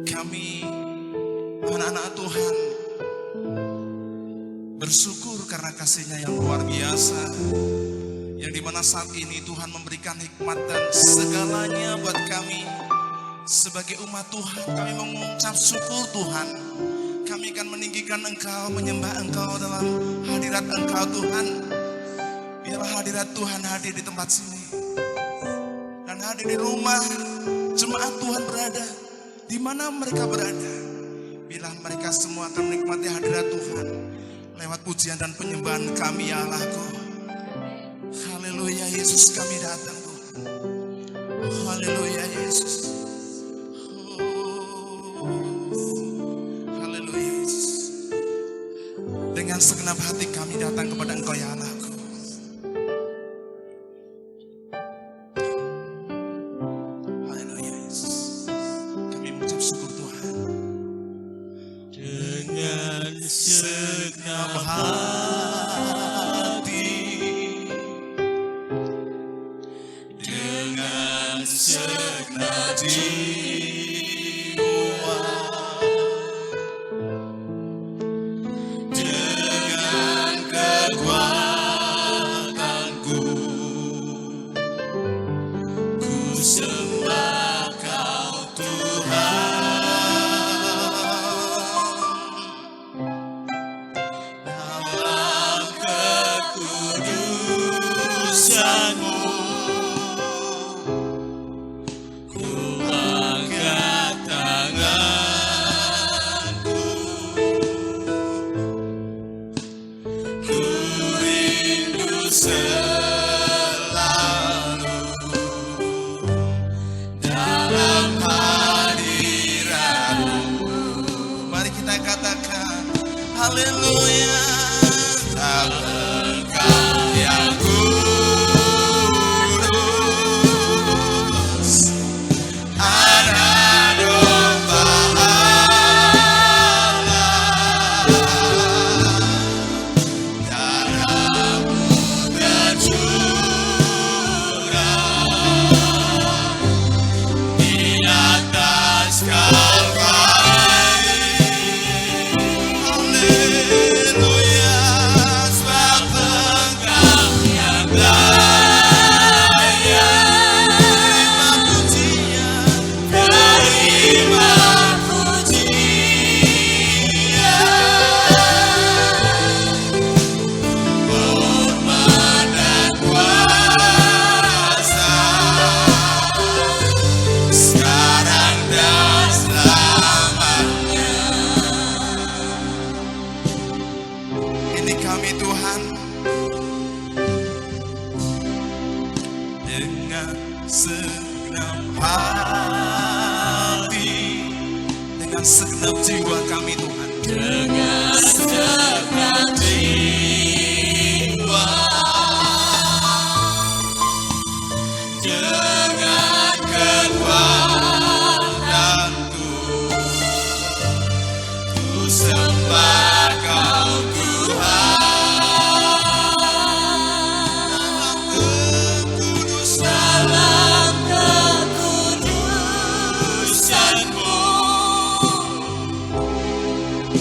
Kami anak-anak Tuhan bersyukur karena kasih-Nya yang luar biasa, yang dimana saat ini Tuhan memberikan hikmat dan segalanya buat kami. Sebagai umat Tuhan, kami mengucap syukur Tuhan. Kami akan meninggikan Engkau, menyembah Engkau dalam hadirat Engkau Tuhan. Biarlah hadirat Tuhan hadir di tempat sini dan hadir di rumah jemaat Tuhan berada, di mana mereka berada. Bila mereka semua akan menikmati hadirat Tuhan lewat pujian dan penyembahan kami, ya Allahku. Haleluya, Yesus, kami datang Tuhan. Haleluya, Yesus. Haleluya, Yesus. Dengan segenap hati kami datang kepada Engkau, ya Allahku. Haleluya, Yesus. Kami mengucap syukur Tuhan. Dengan segenap hati, dengan segenap jiwa, dengan kekuatanku, ku sembah Kau Tuhan. Dalam kekudusan-Mu ku angkat tanganku, ku rindu selalu dalam hadirat-Mu. Mari kita katakan haleluya. Tak Engkau yang kudus, anak domba Allah, darah-Mu tercurah di atas Kalvari. Haleluya, sebab Engkau yang layak terima pujian, terima pujian, hormat dan kuasa sekarang dan selamanya. Ini kami Tuhan, dengan segenap hati, dengan segenap jiwa kami Tuhan, dengan segenap jiwa, dengan kekuatanku, ku sembah Kau Tuhan. Dalam kekudusan-Mu ku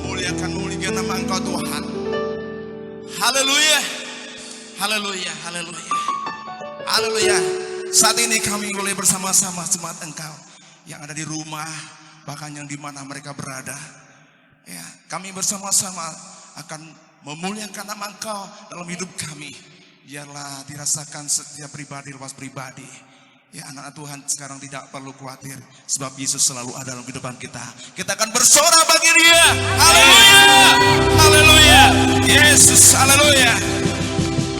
memuliakan nama Engkau Tuhan. Haleluya. Haleluya, haleluya. Haleluya. Saat ini kami boleh bersama-sama jemaat Engkau yang ada di rumah, bahkan yang di mana mereka berada. Ya, kami bersama-sama akan memuliakan nama Engkau dalam hidup kami. Biarlah dirasakan setiap pribadi lepas pribadi. Ya, anak Tuhan sekarang tidak perlu khawatir, sebab Yesus selalu ada dalam kehidupan kita. Kita akan bersorak bagi Dia. Haleluya. Haleluya. Yesus, haleluya.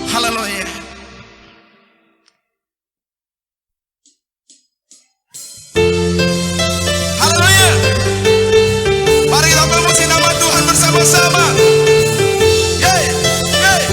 Haleluya. Haleluya. Mari kita memuji nama Tuhan bersama-sama. Yeay, yeay.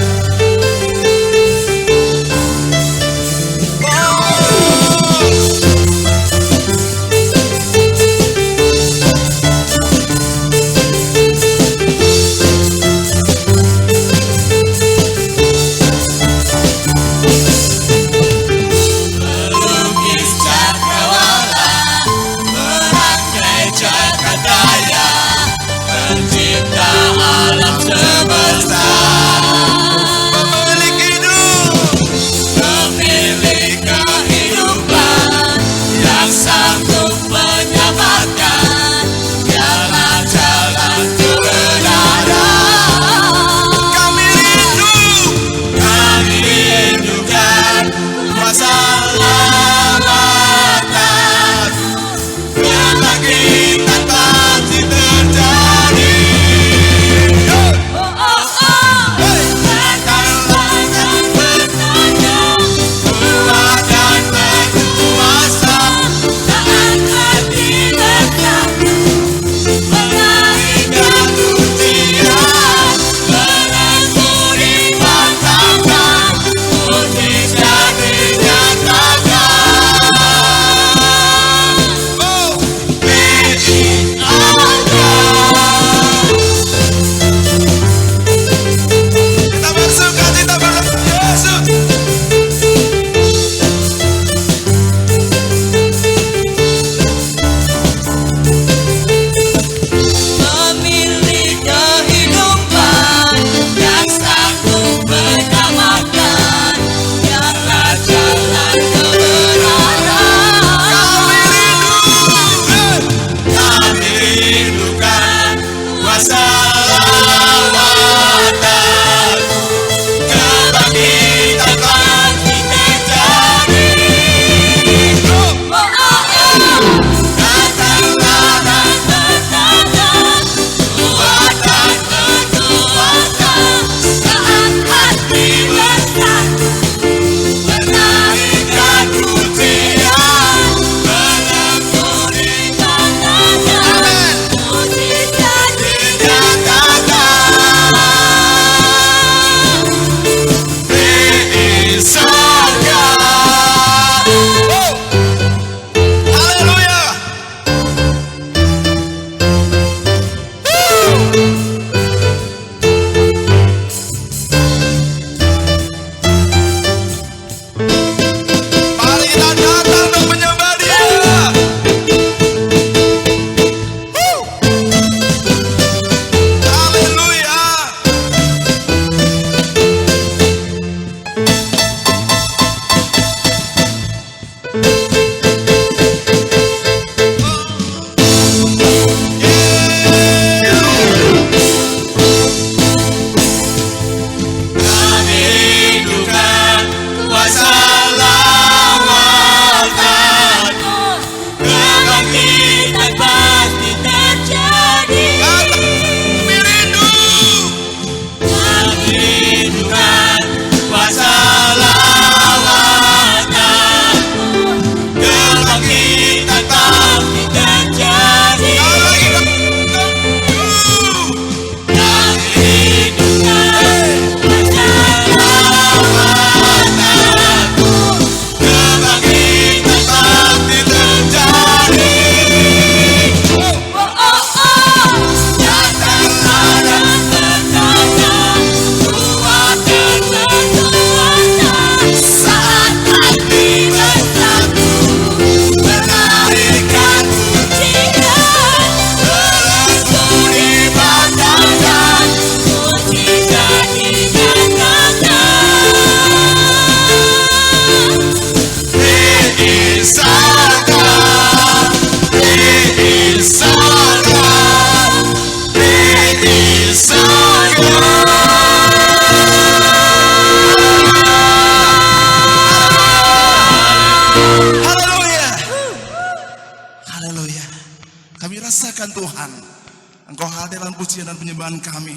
pujian dan penyembahan kami.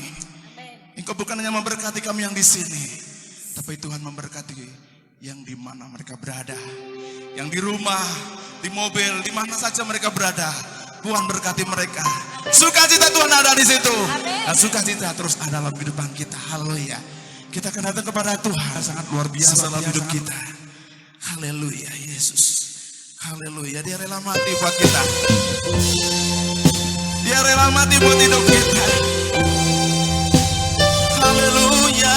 Engkau bukan hanya memberkati kami yang di sini, tapi Tuhan memberkati yang di mana mereka berada. Yang di rumah, di mobil, di mana saja mereka berada. Tuhan berkati mereka. Sukacita Tuhan ada di situ. Dan sukacita terus ada dalam kehidupan kita. Haleluya. Kita akan datang kepada Tuhan sangat luar biasa dalam hidup kita. Haleluya, Yesus. Haleluya, Dia rela mati buat kita. Dia rela mati buat hidup kita. Haleluya.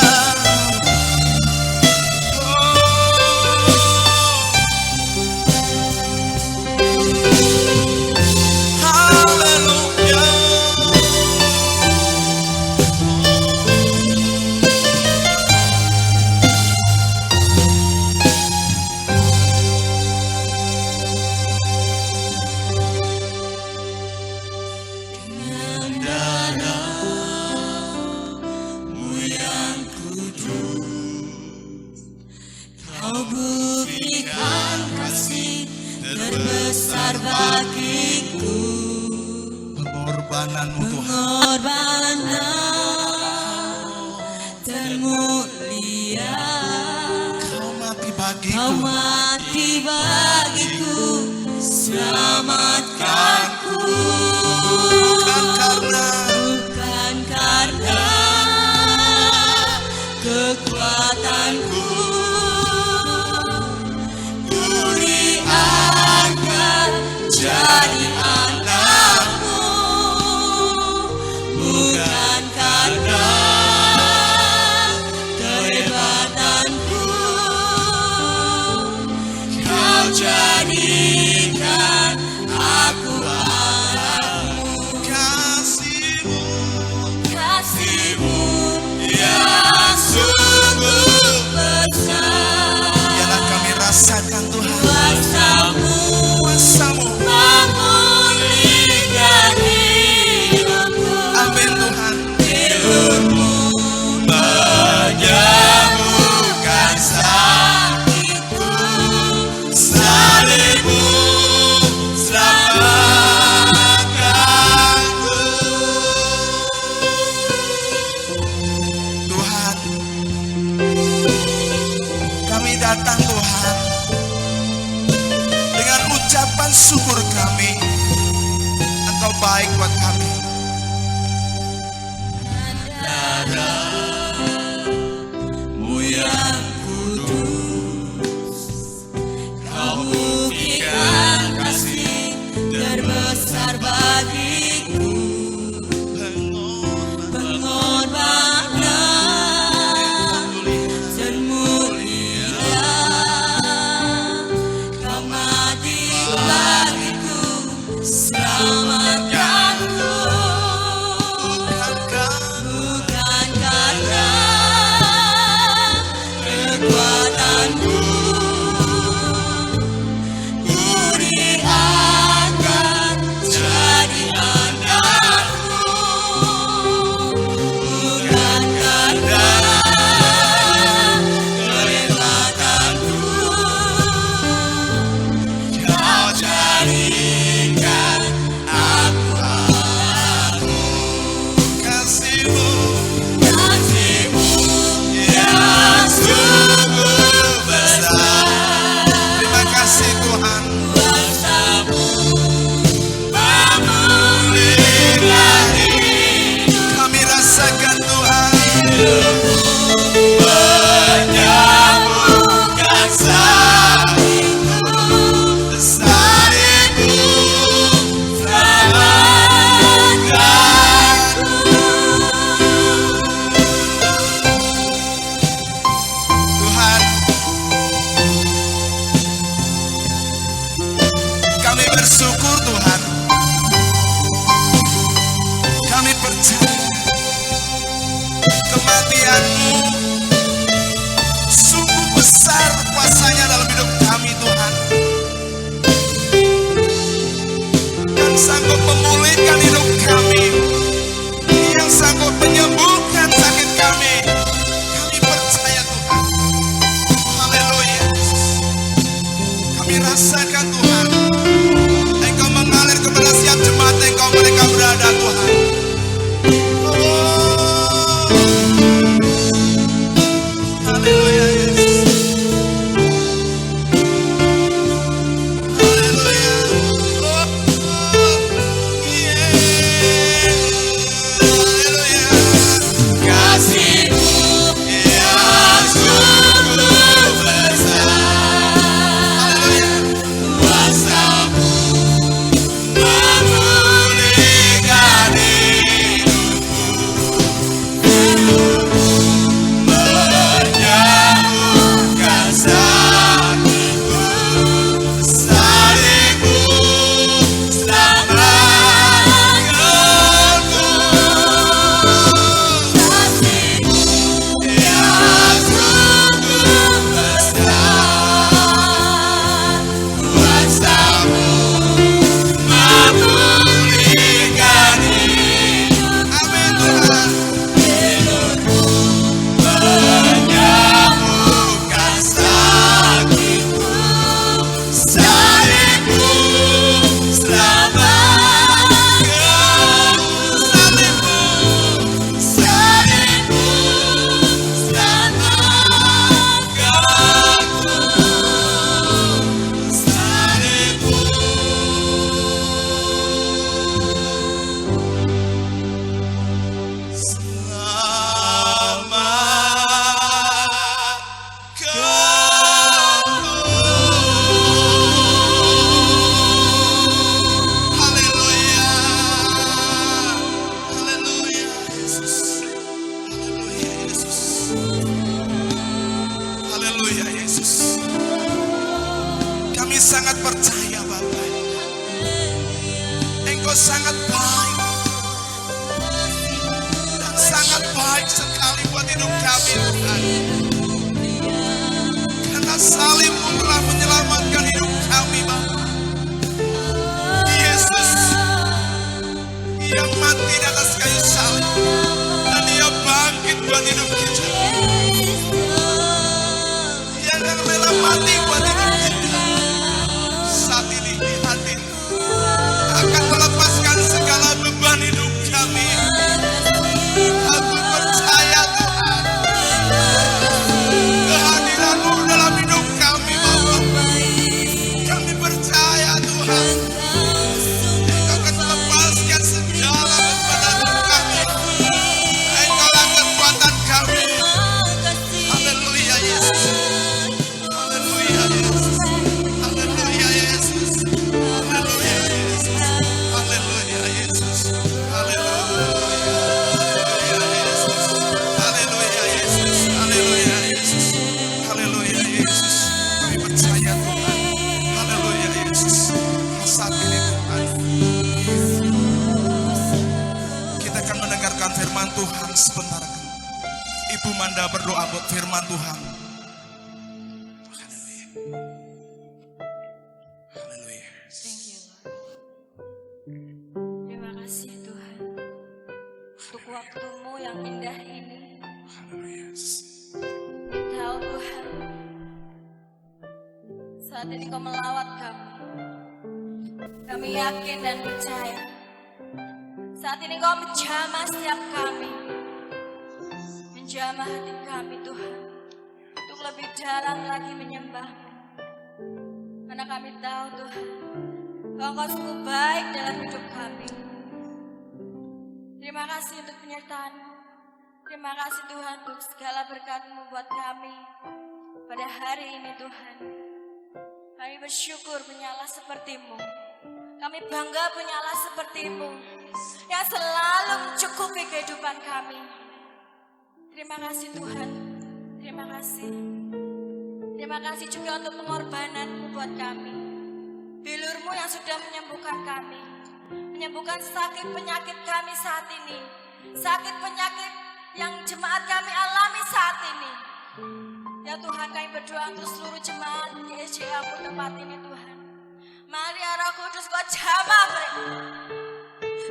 Pengorbananmu Tuhan, termulia. Kau mati bagiku, Kau mati bagiku, selamatkanku. bukan karena kekuatanku, ku diangkat jadi anakmu, bukan karena kehebatanku. Kau jadikan aku anakmu. kasih-Mu Kasih-Mu yang sungguh besar. biarlah kami rasakan Tuhan Kuasa-Mu kuasa-Mu. memulihkan hidupku. Amin Tuhan. Tidur-Mu menyembuhkan sakitku. Salib-Mu selamatkanku. Tuhan, kami datang Tuhan dengan ucapan syukur kami. Engkau baik buat kami. Darah-Mu yang kudus, Kau buktikan kasih terbesar bagiku. Pengorbanan termulia, Kau mati bagiku, selamatkanku. Bukan karena kekuatanku, ku diangkat jadi anakmu. Bukan karena kehebatanku, Kau jadikan aku anakmu. Kasih-Mu Kasih-Mu yang sungguh besar. terima kasih Tuhan. Kuasa-Mu memulihkan hidup. Kami rasakan Tuhan. Menyembuhkan sakitku. Salib-Mu selamatkanku. Tuhan, kami bersyukur Tuhan. Kami percaya kematian-Mu sungguh besar kuasanya dalam hidup kami Tuhan. Dan sanggup memulihkan hidup kami. Yang sanggup menyembuhkan sakit kami. Kami percaya Tuhan. Haleluya. Kami rasakan Tuhan. Engkau mengalir kepada setiap jemaat Engkau mereka berada Tuhan. percaya Bapa, Engkau sangat baik dan sangat baik sekali buat hidup kami Tuhan. Karena salib-Mu telah menyelamatkan hidup kami Bapa. Yesus yang mati di atas kayu salib dan Dia bangkit buat hidup kita. Dia yang rela mati buat hidup kita. Saat ini di hati akan melepaskan segala beban hidup kami. Aku percaya Tuhan, kehadiran-Mu dalam hidup kami Bapa. Kami percaya Tuhan, Engkau akan melepaskan segala beban hidup kami. Engkaulah kekuatan kami. Haleluya Yesus. Haleluya Yesus. Haleluya Yesus. Haleluya Yesus. Haleluya Yesus. Haleluya Yesus. Haleluya Yesus. Haleluya Yesus. Kami percaya Tuhan. Haleluya Yesus. Saat ini Tuhan, kita akan mendengarkan firman Tuhan sebentar. Ibu Manda berdoa buat firman Tuhan. Haleluya. Haleluya. Thank you, Lord. Terima kasih Tuhan untuk waktu-Mu yang indah ini. Haleluya. Tahu Tuhan, saat ini Kau melawat kami. Kami yakin dan percaya. Saat ini Kau menjamah setiap kami. Menjamah hati kami Tuhan. Untuk lebih dalam lagi menyembah-Mu. Karena kami tahu Tuhan, Engkau sungguh baik dalam hidup kami. Terima kasih untuk penyertaan-Mu. Terima kasih Tuhan untuk segala berkat-Mu buat kami pada hari ini Tuhan. Kami bersyukur punyalah seperti-Mu. Kami bangga punyalah seperti-Mu yang selalu mencukupi kehidupan kami. Terima kasih Tuhan. Terima kasih. Terima kasih juga untuk pengorbanan-Mu buat kami. Bilur-Mu yang sudah menyembuhkan kami. Menyembuhkan sakit penyakit kami saat ini. Sakit penyakit yang jemaat kami alami saat ini. Ya Tuhan, kami berdoa untuk seluruh jemaat di SJA tempat ini Tuhan. Mari ya Roh Kudus Kau jamah mereka.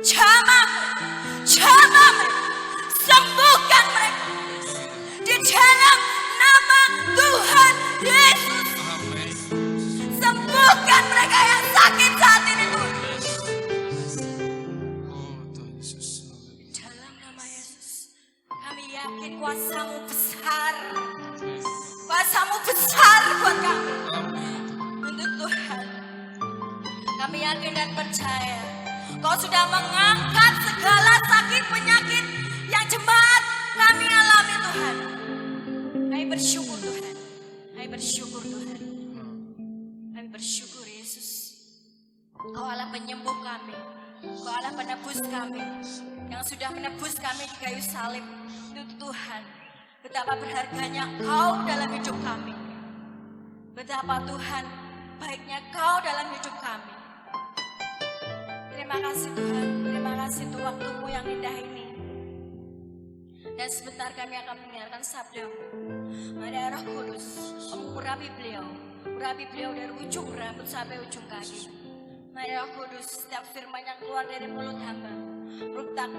Jamah mereka. Jamah mereka. Sembuhkan mereka. Di dalam nama Tuhan Yesus. Sembuhkan mereka yang sakit saat ini Tuhan. Dalam nama Yesus, kami yakin kuasa-Mu besar. Kuasa-Mu besar buat kami. Untuk Tuhan, kami yakin dan percaya Kau sudah mengangkat segala sakit penyakit yang jemaat kami alami Tuhan. Kami bersyukur Tuhan. Kami bersyukur Tuhan. Kami bersyukur Yesus. Kau Allah penyembuh kami. Kau Allah penebus kami. Yang sudah menebus kami di kayu salib. Itu Tuhan. Betapa berharganya Kau dalam hidup kami. Betapa Tuhan baiknya Kau dalam hidup kami. Terima kasih Tuhan. Terima kasih untuk waktu-Mu yang indah ini. Dan sebentar kami akan mendengarkan sabda-Mu. Mari Roh Kudus, urapi beliau. Urapi beliau dari ujung rambut sampai ujung kaki. Mari Roh Kudus, setiap firman yang keluar dari mulut hamba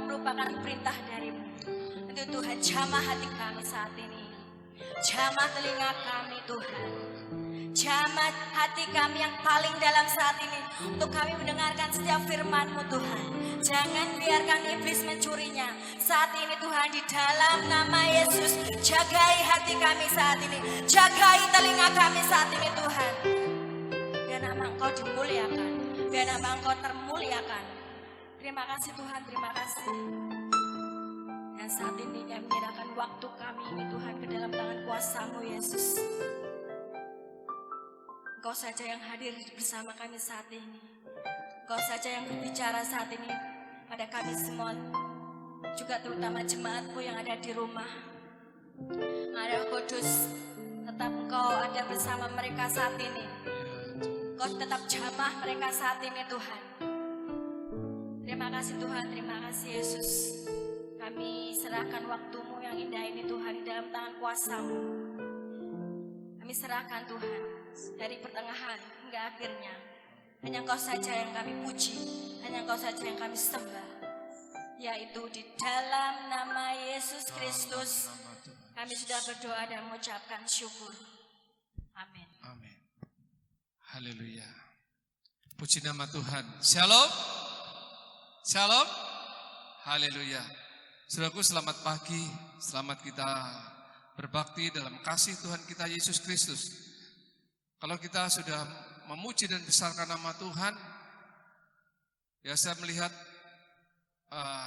merupakan perintah dari-Mu. Untuk Tuhan, jamah hati kami saat ini. Jamah telinga kami Tuhan. Jamah hati kami yang paling dalam saat ini. Untuk kami mendengarkan setiap firman-Mu Tuhan. Jangan biarkan iblis mencurinya. Saat ini Tuhan, di dalam nama Yesus, jagai hati kami saat ini. Jagai telinga kami saat ini Tuhan. Biar nama Engkau dimuliakan. Biar nama Engkau termuliakan. Terima kasih Tuhan, terima kasih. Dan saat ini kami menyerahkan waktu kami ini Tuhan ke dalam tangan kuasa-Mu Yesus. Engkau saja yang hadir bersama kami saat ini. Engkau saja yang berbicara saat ini pada kami semua. Juga terutama jemaat-Mu yang ada di rumah. Roh Kudus, tetap Engkau ada bersama mereka saat ini. Engkau tetap jamah mereka saat ini Tuhan. Terima kasih Tuhan, terima kasih Yesus. Kami serahkan waktu-Mu yang indah ini Tuhan di dalam tangan kuasa-Mu. Kami serahkan Tuhan dari pertengahan hingga akhirnya. Hanya Engkau saja yang kami puji, hanya Engkau saja yang kami sembah. Yaitu di dalam nama Yesus Kristus kami sudah berdoa dan mengucapkan syukur. Amin. Amin. Haleluya. Puji nama Tuhan. Shalom. Shalom. Haleluya. Saudaraku, selamat pagi. Selamat kita berbakti dalam kasih Tuhan kita Yesus Kristus. Kalau kita sudah memuji dan besarkan nama Tuhan, ya saya melihat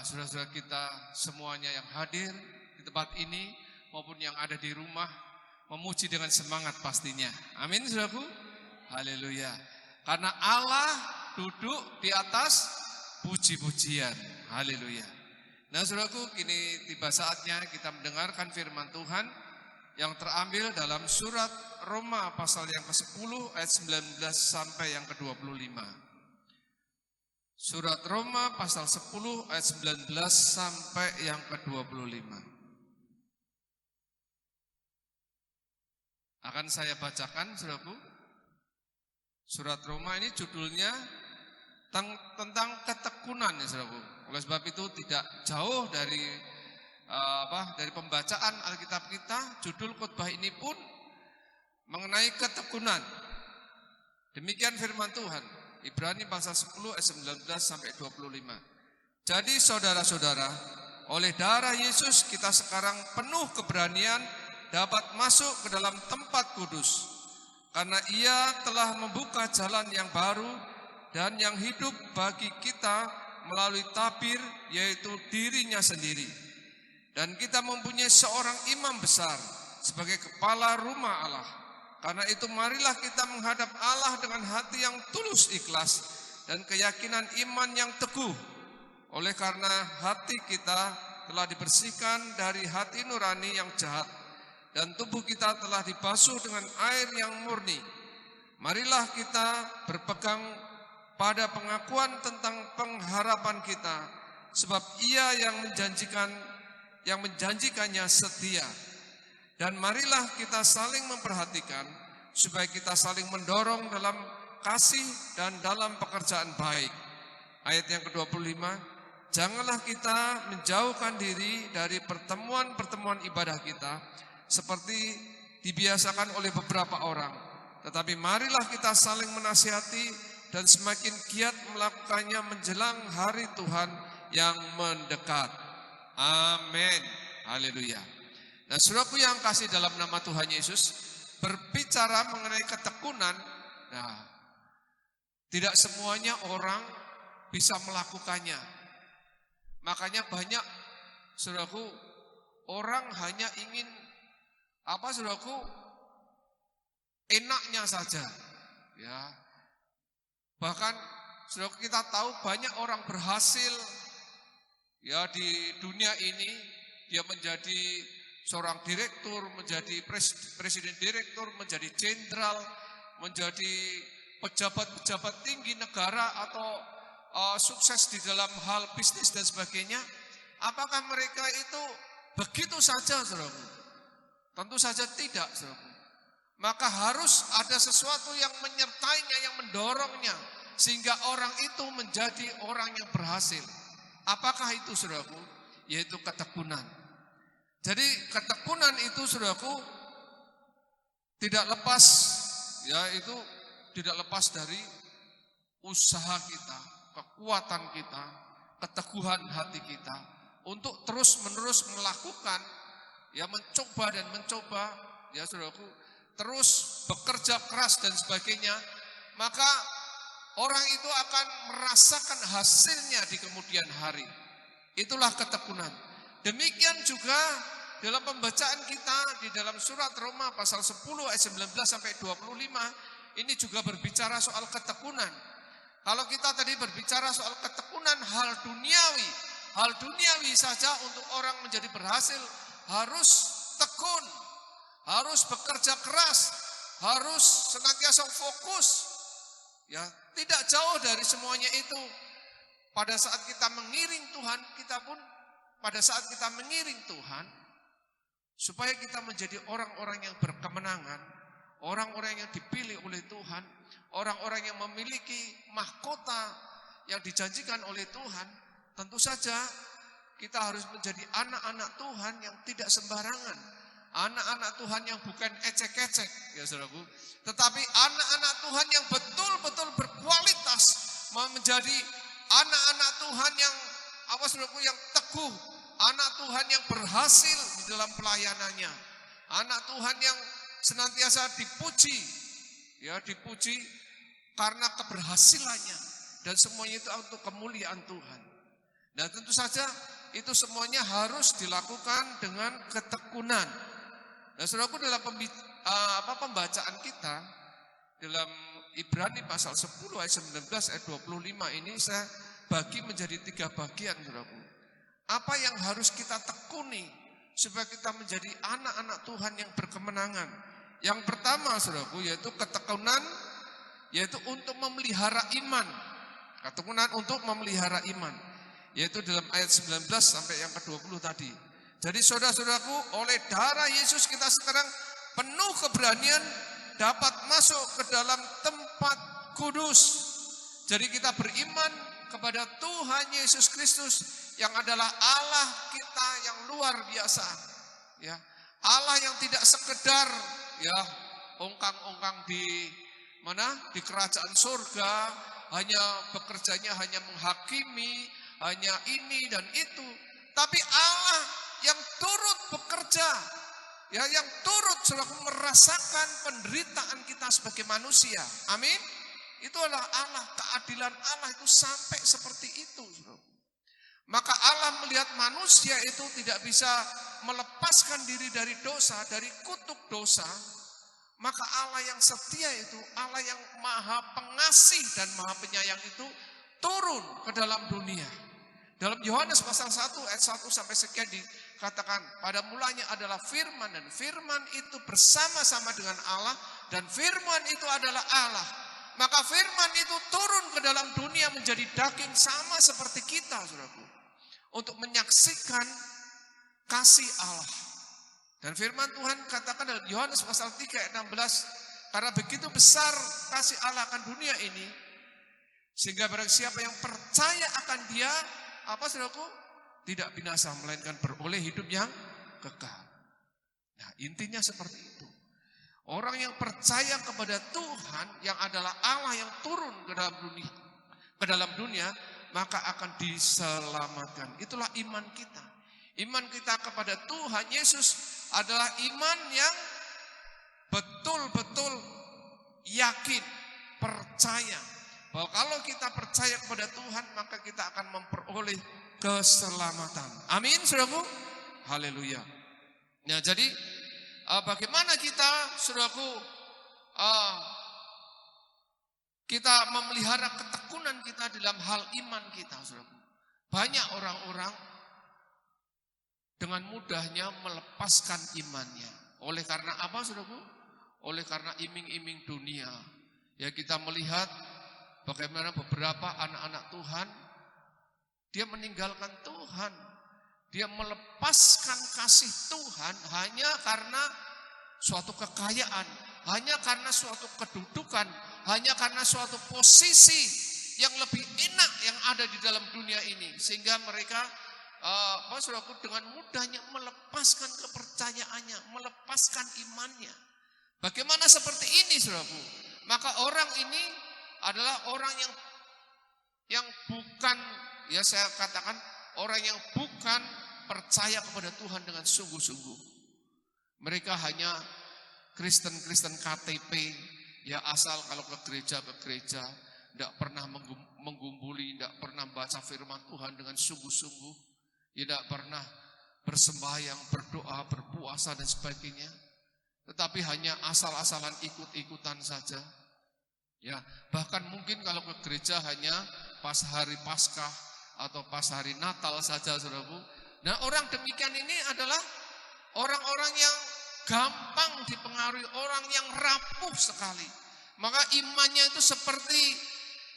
saudara-saudara kita semuanya yang hadir di tempat ini maupun yang ada di rumah memuji dengan semangat pastinya. Amin, saudaraku. Haleluya. Karena Allah duduk di atas puji-pujian. Haleluya. Nah, saudaraku, kini tiba saatnya kita mendengarkan firman Tuhan yang terambil dalam surat Roma pasal yang ke-10 ayat 19 sampai yang ke-25. Surat Roma pasal 10 ayat 19 sampai yang ke-25. Akan saya bacakan, saudaraku. Surat Roma ini judulnya tentang ketekunan, ya saudaraku. Oleh sebab itu tidak jauh dari dari pembacaan Alkitab kita, judul khotbah ini pun mengenai ketekunan. Demikian firman Tuhan. Ibrani pasal 10 ayat 19 sampai 25. Jadi saudara-saudara, oleh darah Yesus kita sekarang penuh keberanian dapat masuk ke dalam tempat kudus. Karena Ia telah membuka jalan yang baru dan yang hidup bagi kita melalui tabir, yaitu dirinya sendiri. Dan kita mempunyai seorang imam besar sebagai kepala rumah Allah. Karena itu marilah kita menghadap Allah dengan hati yang tulus ikhlas dan keyakinan iman yang teguh. Oleh karena hati kita telah dibersihkan dari hati nurani yang jahat dan tubuh kita telah dibasuh dengan air yang murni. Marilah kita berpegang pada pengakuan tentang pengharapan kita, sebab Ia yang menjanjikannya setia. Dan marilah kita saling memperhatikan supaya kita saling mendorong dalam kasih dan dalam pekerjaan baik. Ayat yang ke-25, janganlah kita menjauhkan diri dari pertemuan-pertemuan ibadah kita seperti dibiasakan oleh beberapa orang. Tetapi marilah kita saling menasihati dan semakin giat melakukannya menjelang hari Tuhan yang mendekat. Amin. Haleluya. Nah, saudaraku yang kasih dalam nama Tuhan Yesus, berbicara mengenai ketekunan, nah, tidak semuanya orang bisa melakukannya. Makanya banyak, saudaraku, orang hanya ingin, saudaraku, enaknya saja. Ya. Bahkan, saudaraku, kita tahu banyak orang berhasil ya di dunia ini, dia menjadi seorang direktur, menjadi presiden direktur, menjadi jenderal, menjadi pejabat-pejabat tinggi negara atau sukses di dalam hal bisnis dan sebagainya. Apakah mereka itu begitu saja, saudaraku? Tentu saja tidak, saudaraku. Maka harus ada sesuatu yang menyertainya, yang mendorongnya, sehingga orang itu menjadi orang yang berhasil. Apakah itu, saudaraku? Yaitu ketekunan. Jadi ketekunan itu, saudaraku, tidak lepas, ya itu tidak lepas dari usaha kita, kekuatan kita, keteguhan hati kita untuk terus-menerus melakukan, ya mencoba dan mencoba, ya saudaraku, terus bekerja keras dan sebagainya, maka orang itu akan merasakan hasilnya di kemudian hari. Itulah ketekunan. Demikian juga dalam pembacaan kita di dalam surat Roma pasal 10 ayat 19 sampai 25, ini juga berbicara soal ketekunan. Kalau kita tadi berbicara soal ketekunan hal duniawi saja untuk orang menjadi berhasil harus tekun, harus bekerja keras, harus senantiasa fokus, Ya, tidak jauh dari semuanya itu. Pada saat kita mengiring Tuhan, kita pun pada saat kita mengiring Tuhan, supaya kita menjadi orang-orang yang berkemenangan, orang-orang yang dipilih oleh Tuhan, orang-orang yang memiliki mahkota yang dijanjikan oleh Tuhan, tentu saja kita harus menjadi anak-anak Tuhan yang tidak sembarangan. Anak-anak Tuhan yang bukan ecek-ecek, ya saudaraku. Tetapi anak-anak Tuhan yang betul-betul berkualitas, menjadi anak-anak Tuhan yang saudaraku, yang teguh, anak Tuhan yang berhasil di dalam pelayanannya, anak Tuhan yang senantiasa dipuji, ya dipuji karena keberhasilannya, dan semuanya itu untuk kemuliaan Tuhan. Dan tentu saja itu semuanya harus dilakukan dengan ketekunan. Nah, saudaraku, dalam pembacaan kita dalam Ibrani pasal 10 ayat 19 ayat 25 ini saya bagi menjadi 3 bagian, saudaraku. Apa yang harus kita tekuni supaya kita menjadi anak-anak Tuhan yang berkemenangan? Yang pertama, saudaraku, yaitu ketekunan, yaitu untuk memelihara iman. Ketekunan untuk memelihara iman, yaitu dalam ayat 19 sampai yang ke-20 tadi. Jadi saudara-saudaraku, oleh darah Yesus kita sekarang penuh keberanian dapat masuk ke dalam tempat kudus. Jadi kita beriman kepada Tuhan Yesus Kristus yang adalah Allah kita yang luar biasa. Ya, Allah yang tidak sekedar ya ongkang-ongkang di mana di kerajaan surga, hanya bekerjanya hanya menghakimi, hanya ini dan itu, tapi Allah yang turut bekerja, ya yang turut selalu merasakan penderitaan kita sebagai manusia. Amin. Itu adalah Allah, keadilan Allah itu sampai seperti itu. Maka Allah melihat manusia itu tidak bisa melepaskan diri dari dosa, dari kutuk dosa. Maka Allah yang setia itu, Allah yang maha pengasih dan maha penyayang itu turun ke dalam dunia. Dalam Yohanes pasal 1 ayat 1 sampai sekian dikatakan, pada mulanya adalah firman, dan firman itu bersama-sama dengan Allah, dan firman itu adalah Allah. Maka firman itu turun ke dalam dunia menjadi daging sama seperti kita, saudaraku, untuk menyaksikan kasih Allah. Dan firman Tuhan katakan dalam Yohanes pasal 3 ayat 16, karena begitu besar kasih Allah akan dunia ini, sehingga barang siapa yang percaya akan Dia, saudaraku, tidak binasa melainkan beroleh hidup yang kekal. Nah, intinya seperti itu. Orang yang percaya kepada Tuhan yang adalah Allah yang turun ke dalam dunia, maka akan diselamatkan. Itulah iman kita. Iman kita kepada Tuhan Yesus adalah iman yang betul-betul yakin, percaya bahwa kalau kita percaya kepada Tuhan, maka kita akan memperoleh keselamatan. Amin, saudaraku. Haleluya. Nah, jadi bagaimana kita, saudaraku, kita memelihara ketekunan kita dalam hal iman kita, saudaraku. Banyak orang-orang dengan mudahnya melepaskan imannya. Oleh karena apa, saudaraku? Oleh karena iming-iming dunia. Ya, kita melihat bagaimana beberapa anak-anak Tuhan, dia meninggalkan Tuhan. Dia melepaskan kasih Tuhan hanya karena suatu kekayaan, hanya karena suatu kedudukan, hanya karena suatu posisi yang lebih enak yang ada di dalam dunia ini. Sehingga mereka saudaraku, dengan mudahnya melepaskan kepercayaannya, melepaskan imannya. Bagaimana seperti ini, saudaraku? Maka orang ini adalah orang yang bukan, ya saya katakan, orang yang bukan percaya kepada Tuhan dengan sungguh-sungguh. Mereka hanya Kristen-Kristen KTP, ya asal kalau ke gereja, tidak pernah menggumpuli, tidak pernah baca firman Tuhan dengan sungguh-sungguh, tidak pernah bersembahyang, berdoa, berpuasa dan sebagainya. Tetapi hanya asal-asalan ikut-ikutan saja. Ya, bahkan mungkin kalau ke gereja hanya pas hari Paskah atau pas hari Natal saja, saudaraku. Nah, orang demikian ini adalah orang-orang yang gampang dipengaruhi, orang yang rapuh sekali. Maka imannya itu seperti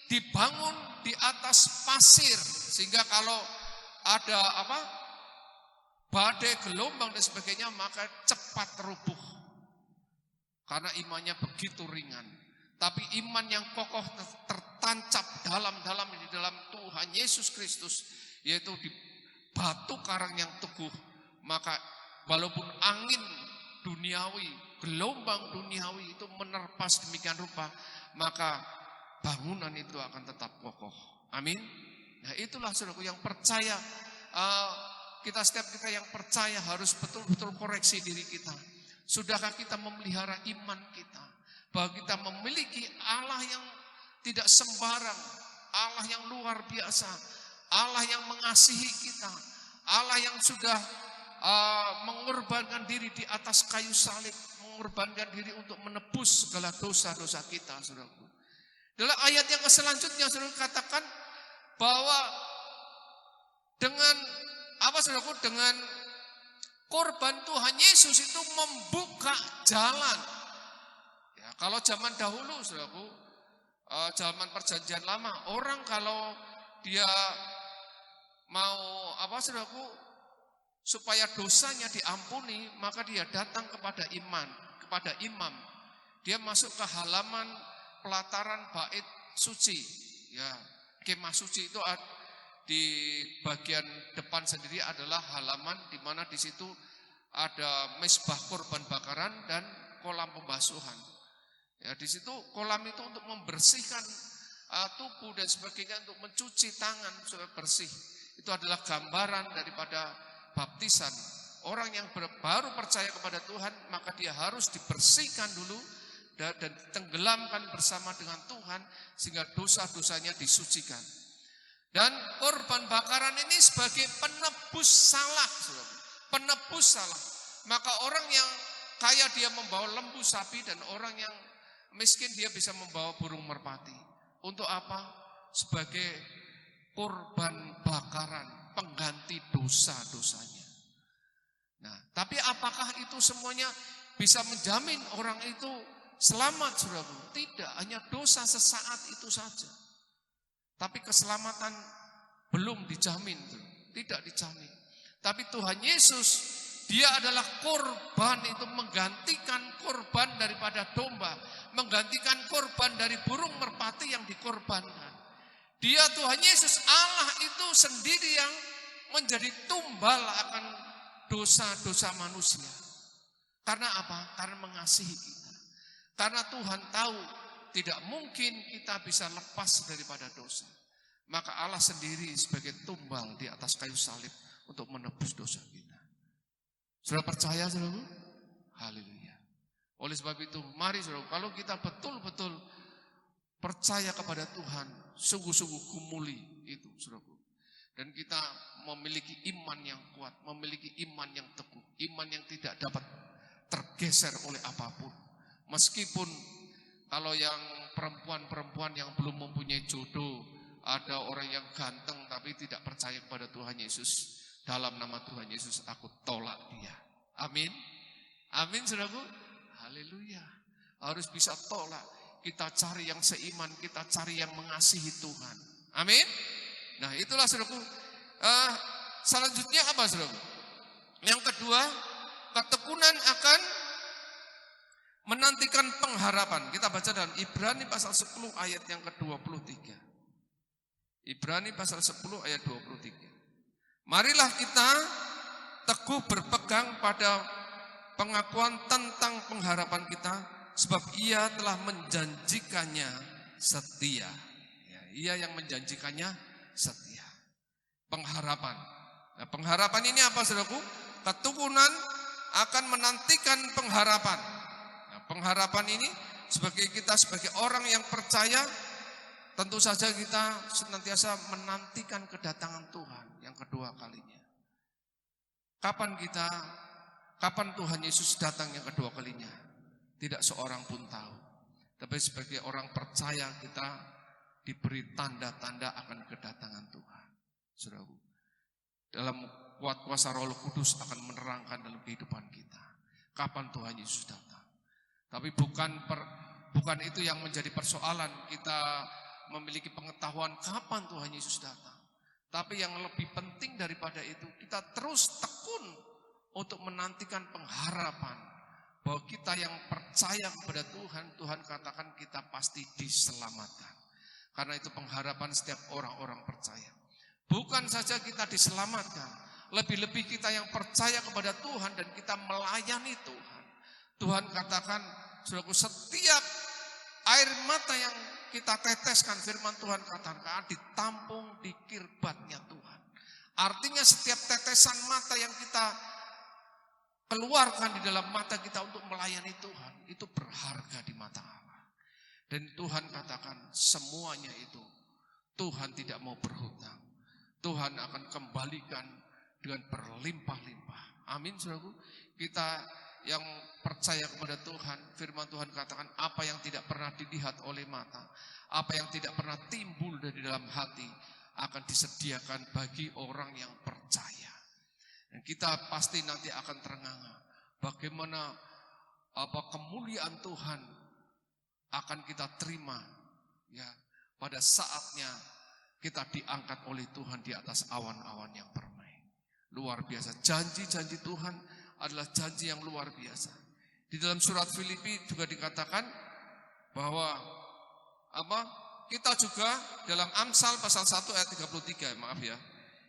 dibangun di atas pasir, sehingga kalau ada badai, gelombang dan sebagainya, maka cepat rubuh. Karena imannya begitu ringan. Tapi iman yang kokoh tertancap dalam-dalam di dalam Tuhan Yesus Kristus, yaitu di batu karang yang teguh. Maka walaupun angin duniawi, gelombang duniawi itu menerpa demikian rupa, maka bangunan itu akan tetap kokoh. Amin. Nah, itulah saudaraku yang percaya, setiap kita yang percaya harus betul-betul koreksi diri kita. Sudahkah kita memelihara iman kita? Bahwa kita memiliki Allah yang tidak sembarang, Allah yang luar biasa, Allah yang mengasihi kita, Allah yang sudah mengorbankan diri di atas kayu salib, mengorbankan diri untuk menebus segala dosa-dosa kita, saudaraku. Dalam ayat yang selanjutnya, saudara katakan bahwa dengan saudaraku, dengan korban Tuhan Yesus itu membuka jalan. Ya, kalau zaman dahulu, saudaraku, zaman perjanjian lama, orang kalau dia mau saudaraku, supaya dosanya diampuni, maka dia datang kepada imam. Dia masuk ke halaman pelataran bait suci. Ya, kemah suci itu di bagian depan sendiri adalah halaman di mana di situ ada mezbah korban bakaran dan kolam pembasuhan. Ya, di situ kolam itu untuk membersihkan tubuh dan sebagainya, untuk mencuci tangan supaya bersih. Itu adalah gambaran daripada baptisan. Orang yang baru percaya kepada Tuhan, maka dia harus dibersihkan dulu dan tenggelamkan bersama dengan Tuhan sehingga dosa-dosanya disucikan. Dan korban bakaran ini sebagai penebus salah, penebus salah. Maka orang yang kaya dia membawa lembu sapi, dan orang yang miskin dia bisa membawa burung merpati. Untuk apa? Sebagai korban bakaran, pengganti dosa-dosanya. Nah, tapi apakah itu semuanya bisa menjamin orang itu selamat, saudaraku? Tidak, hanya dosa sesaat itu saja. Tapi keselamatan belum dijamin, tidak dijamin. Tapi Tuhan Yesus, dia adalah korban, itu menggantikan korban daripada domba, menggantikan korban dari burung merpati yang dikorbankan. Dia Tuhan Yesus, Allah itu sendiri yang menjadi tumbal akan dosa-dosa manusia. Karena apa? Karena mengasihi kita. Karena Tuhan tahu tidak mungkin kita bisa lepas daripada dosa. Maka Allah sendiri sebagai tumbal di atas kayu salib untuk menebus dosa kita. Sudah percaya, saudara? Haleluya. Oleh sebab itu, mari saudara, kalau kita betul-betul percaya kepada Tuhan, sungguh-sungguh gumuli itu, saudara. Dan kita memiliki iman yang kuat, memiliki iman yang teguh, iman yang tidak dapat tergeser oleh apapun. Meskipun kalau yang perempuan-perempuan yang belum mempunyai jodoh, ada orang yang ganteng tapi tidak percaya kepada Tuhan Yesus, dalam nama Tuhan Yesus aku tolak dia. Amin. Amin, saudaraku. Haleluya. Harus bisa tolak. Kita cari yang seiman, kita cari yang mengasihi Tuhan. Amin. Nah, itulah saudaraku. Selanjutnya apa, saudaraku? Yang kedua, ketekunan akan menantikan pengharapan. Kita baca dalam Ibrani pasal 10 ayat yang ke-23. Ibrani pasal 10 ayat 23. Marilah kita teguh berpegang pada pengakuan tentang pengharapan kita, sebab ia telah menjanjikannya setia. Ya, ia yang menjanjikannya setia. Pengharapan. Nah, pengharapan ini apa, saudaraku? Ketekunan akan menantikan pengharapan. Nah, pengharapan ini sebagai kita sebagai orang yang percaya, tentu saja kita senantiasa menantikan kedatangan Tuhan yang kedua kalinya. Kapan Tuhan Yesus datang yang kedua kalinya? Tidak seorang pun tahu. Tapi sebagai orang percaya kita diberi tanda-tanda akan kedatangan Tuhan. Saudaraku, dalam kuat kuasa Roh Kudus akan menerangkan dalam kehidupan kita kapan Tuhan Yesus datang. Tapi bukan Bukan itu yang menjadi persoalan kita memiliki pengetahuan kapan Tuhan Yesus datang. Tapi yang lebih penting daripada itu, kita terus tekun untuk menantikan pengharapan bahwa kita yang percaya kepada Tuhan, Tuhan katakan kita pasti diselamatkan. Karena itu pengharapan setiap orang-orang percaya. Bukan saja kita diselamatkan, lebih-lebih kita yang percaya kepada Tuhan dan kita melayani Tuhan. Tuhan katakan, saudaraku, setiap air mata yang kita teteskan, firman Tuhan katakan, ditampung di kirbatnya Tuhan. Artinya setiap tetesan mata yang kita keluarkan di dalam mata kita untuk melayani Tuhan, itu berharga di mata Allah. Dan Tuhan katakan semuanya itu Tuhan tidak mau berhutang. Tuhan akan kembalikan dengan berlimpah-limpah. Amin, saudaraku. Kita yang percaya kepada Tuhan, firman Tuhan katakan apa yang tidak pernah dilihat oleh mata, apa yang tidak pernah timbul dari dalam hati akan disediakan bagi orang yang percaya. Dan kita pasti nanti akan terengah-engah bagaimana kemuliaan Tuhan akan kita terima ya pada saatnya kita diangkat oleh Tuhan di atas awan-awan yang permai. Luar biasa, janji-janji Tuhan adalah janji yang luar biasa. Di dalam surat Filipi juga dikatakan bahwa kita juga dalam Amsal pasal 1 ayat 33, maaf ya.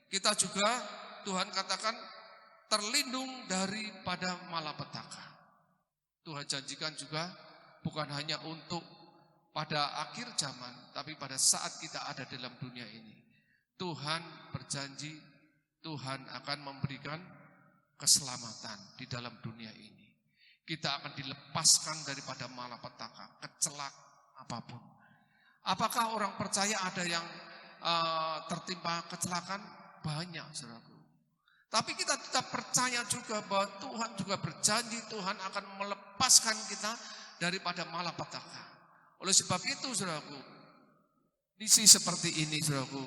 Kita juga Tuhan katakan terlindung daripada malapetaka. Tuhan janjikan juga bukan hanya untuk pada akhir zaman, tapi pada saat kita ada dalam dunia ini. Tuhan berjanji, Tuhan akan memberikan keselamatan di dalam dunia ini. Kita akan dilepaskan daripada malapetaka, kecelak apapun. Apakah orang percaya ada yang tertimpa kecelakaan? Banyak, saudaraku. Tapi kita tetap percaya juga bahwa Tuhan juga berjanji Tuhan akan melepaskan kita daripada malapetaka. Oleh sebab itu, saudaraku, kondisi seperti ini, saudaraku,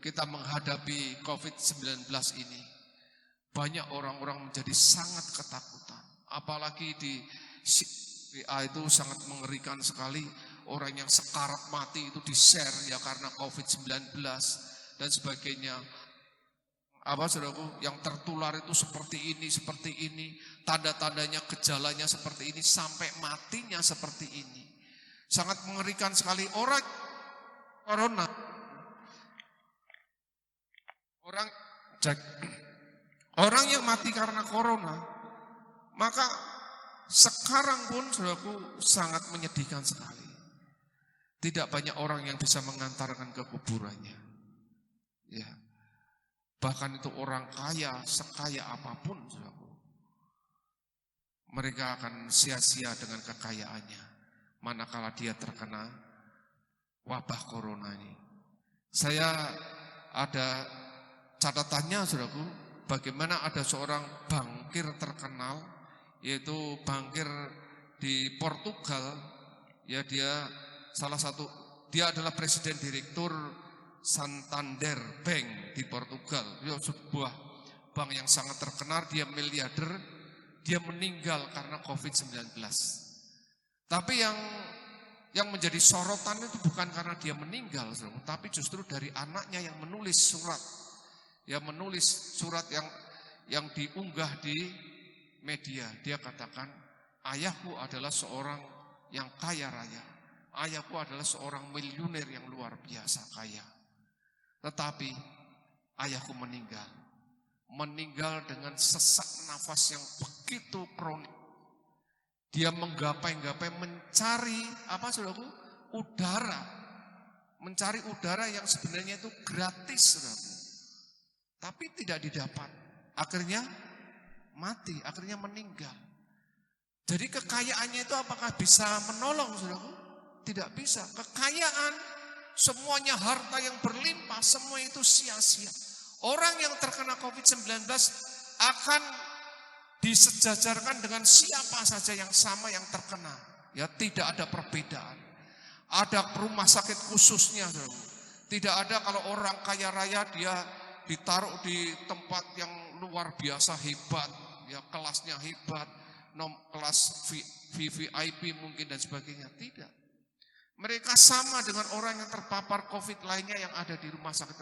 kita menghadapi COVID-19 ini, banyak orang-orang menjadi sangat ketakutan. Apalagi di WA itu sangat mengerikan sekali. Orang yang sekarat mati itu di-share ya karena COVID-19 dan sebagainya. Saudaraku, yang tertular itu seperti ini, tanda-tandanya, gejalanya seperti ini, sampai matinya seperti ini. Sangat mengerikan sekali. Orang corona, orang yang mati karena corona, maka sekarang pun, saudaraku, sangat menyedihkan sekali. Tidak banyak orang yang bisa mengantarkan ke kuburannya. Ya. Bahkan itu orang kaya, sekaya apapun, saudaraku, mereka akan sia-sia dengan kekayaannya manakala dia terkena wabah corona ini. Saya ada catatannya, saudaraku, bagaimana ada seorang bankir terkenal, yaitu bankir di Portugal. Ya, dia adalah presiden direktur Santander Bank di Portugal. Dia sebuah bank yang sangat terkenal, dia miliarder, dia meninggal karena COVID-19. Tapi yang menjadi sorotan itu bukan karena dia meninggal, tapi justru dari anaknya yang menulis surat. Ya, menulis surat yang diunggah di media. Dia katakan, ayahku adalah seorang yang kaya raya. Ayahku adalah seorang miliuner yang luar biasa kaya. Tetapi ayahku meninggal dengan sesak nafas yang begitu kronik. Dia menggapai-gapai mencari saudaraku? Udara. Mencari udara yang sebenarnya itu gratis, saudaraku. Tapi tidak didapat. Akhirnya mati, akhirnya meninggal. Jadi kekayaannya itu apakah bisa menolong, saudaraku? Tidak bisa. Kekayaan, semuanya harta yang berlimpah, semua itu sia-sia. Orang yang terkena COVID-19 akan disejajarkan dengan siapa saja yang sama yang terkena. Ya, tidak ada perbedaan. Ada rumah sakit khususnya. Tidak ada kalau orang kaya raya dia ditaruh di tempat yang luar biasa hebat, ya kelasnya hebat, kelas VVIP mungkin dan sebagainya. Tidak. Mereka sama dengan orang yang terpapar COVID lainnya yang ada di rumah sakit.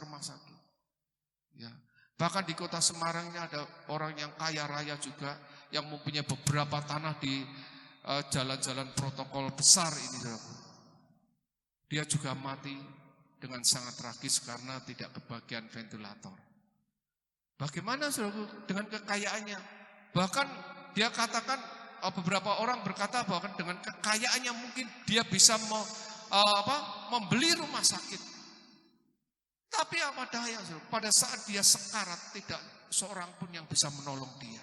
Ya. Bahkan di kota Semarangnya ada orang yang kaya raya juga yang mempunyai beberapa tanah di jalan-jalan protokol besar ini, saudaraku. Dia juga mati dengan sangat tragis karena tidak kebagian ventilator. Bagaimana, saudaraku, dengan kekayaannya? Bahkan dia katakan, beberapa orang berkata bahwa dengan kekayaannya mungkin dia bisa membeli rumah sakit. Tapi apa daya, pada saat dia sekarat tidak seorang pun yang bisa menolong dia.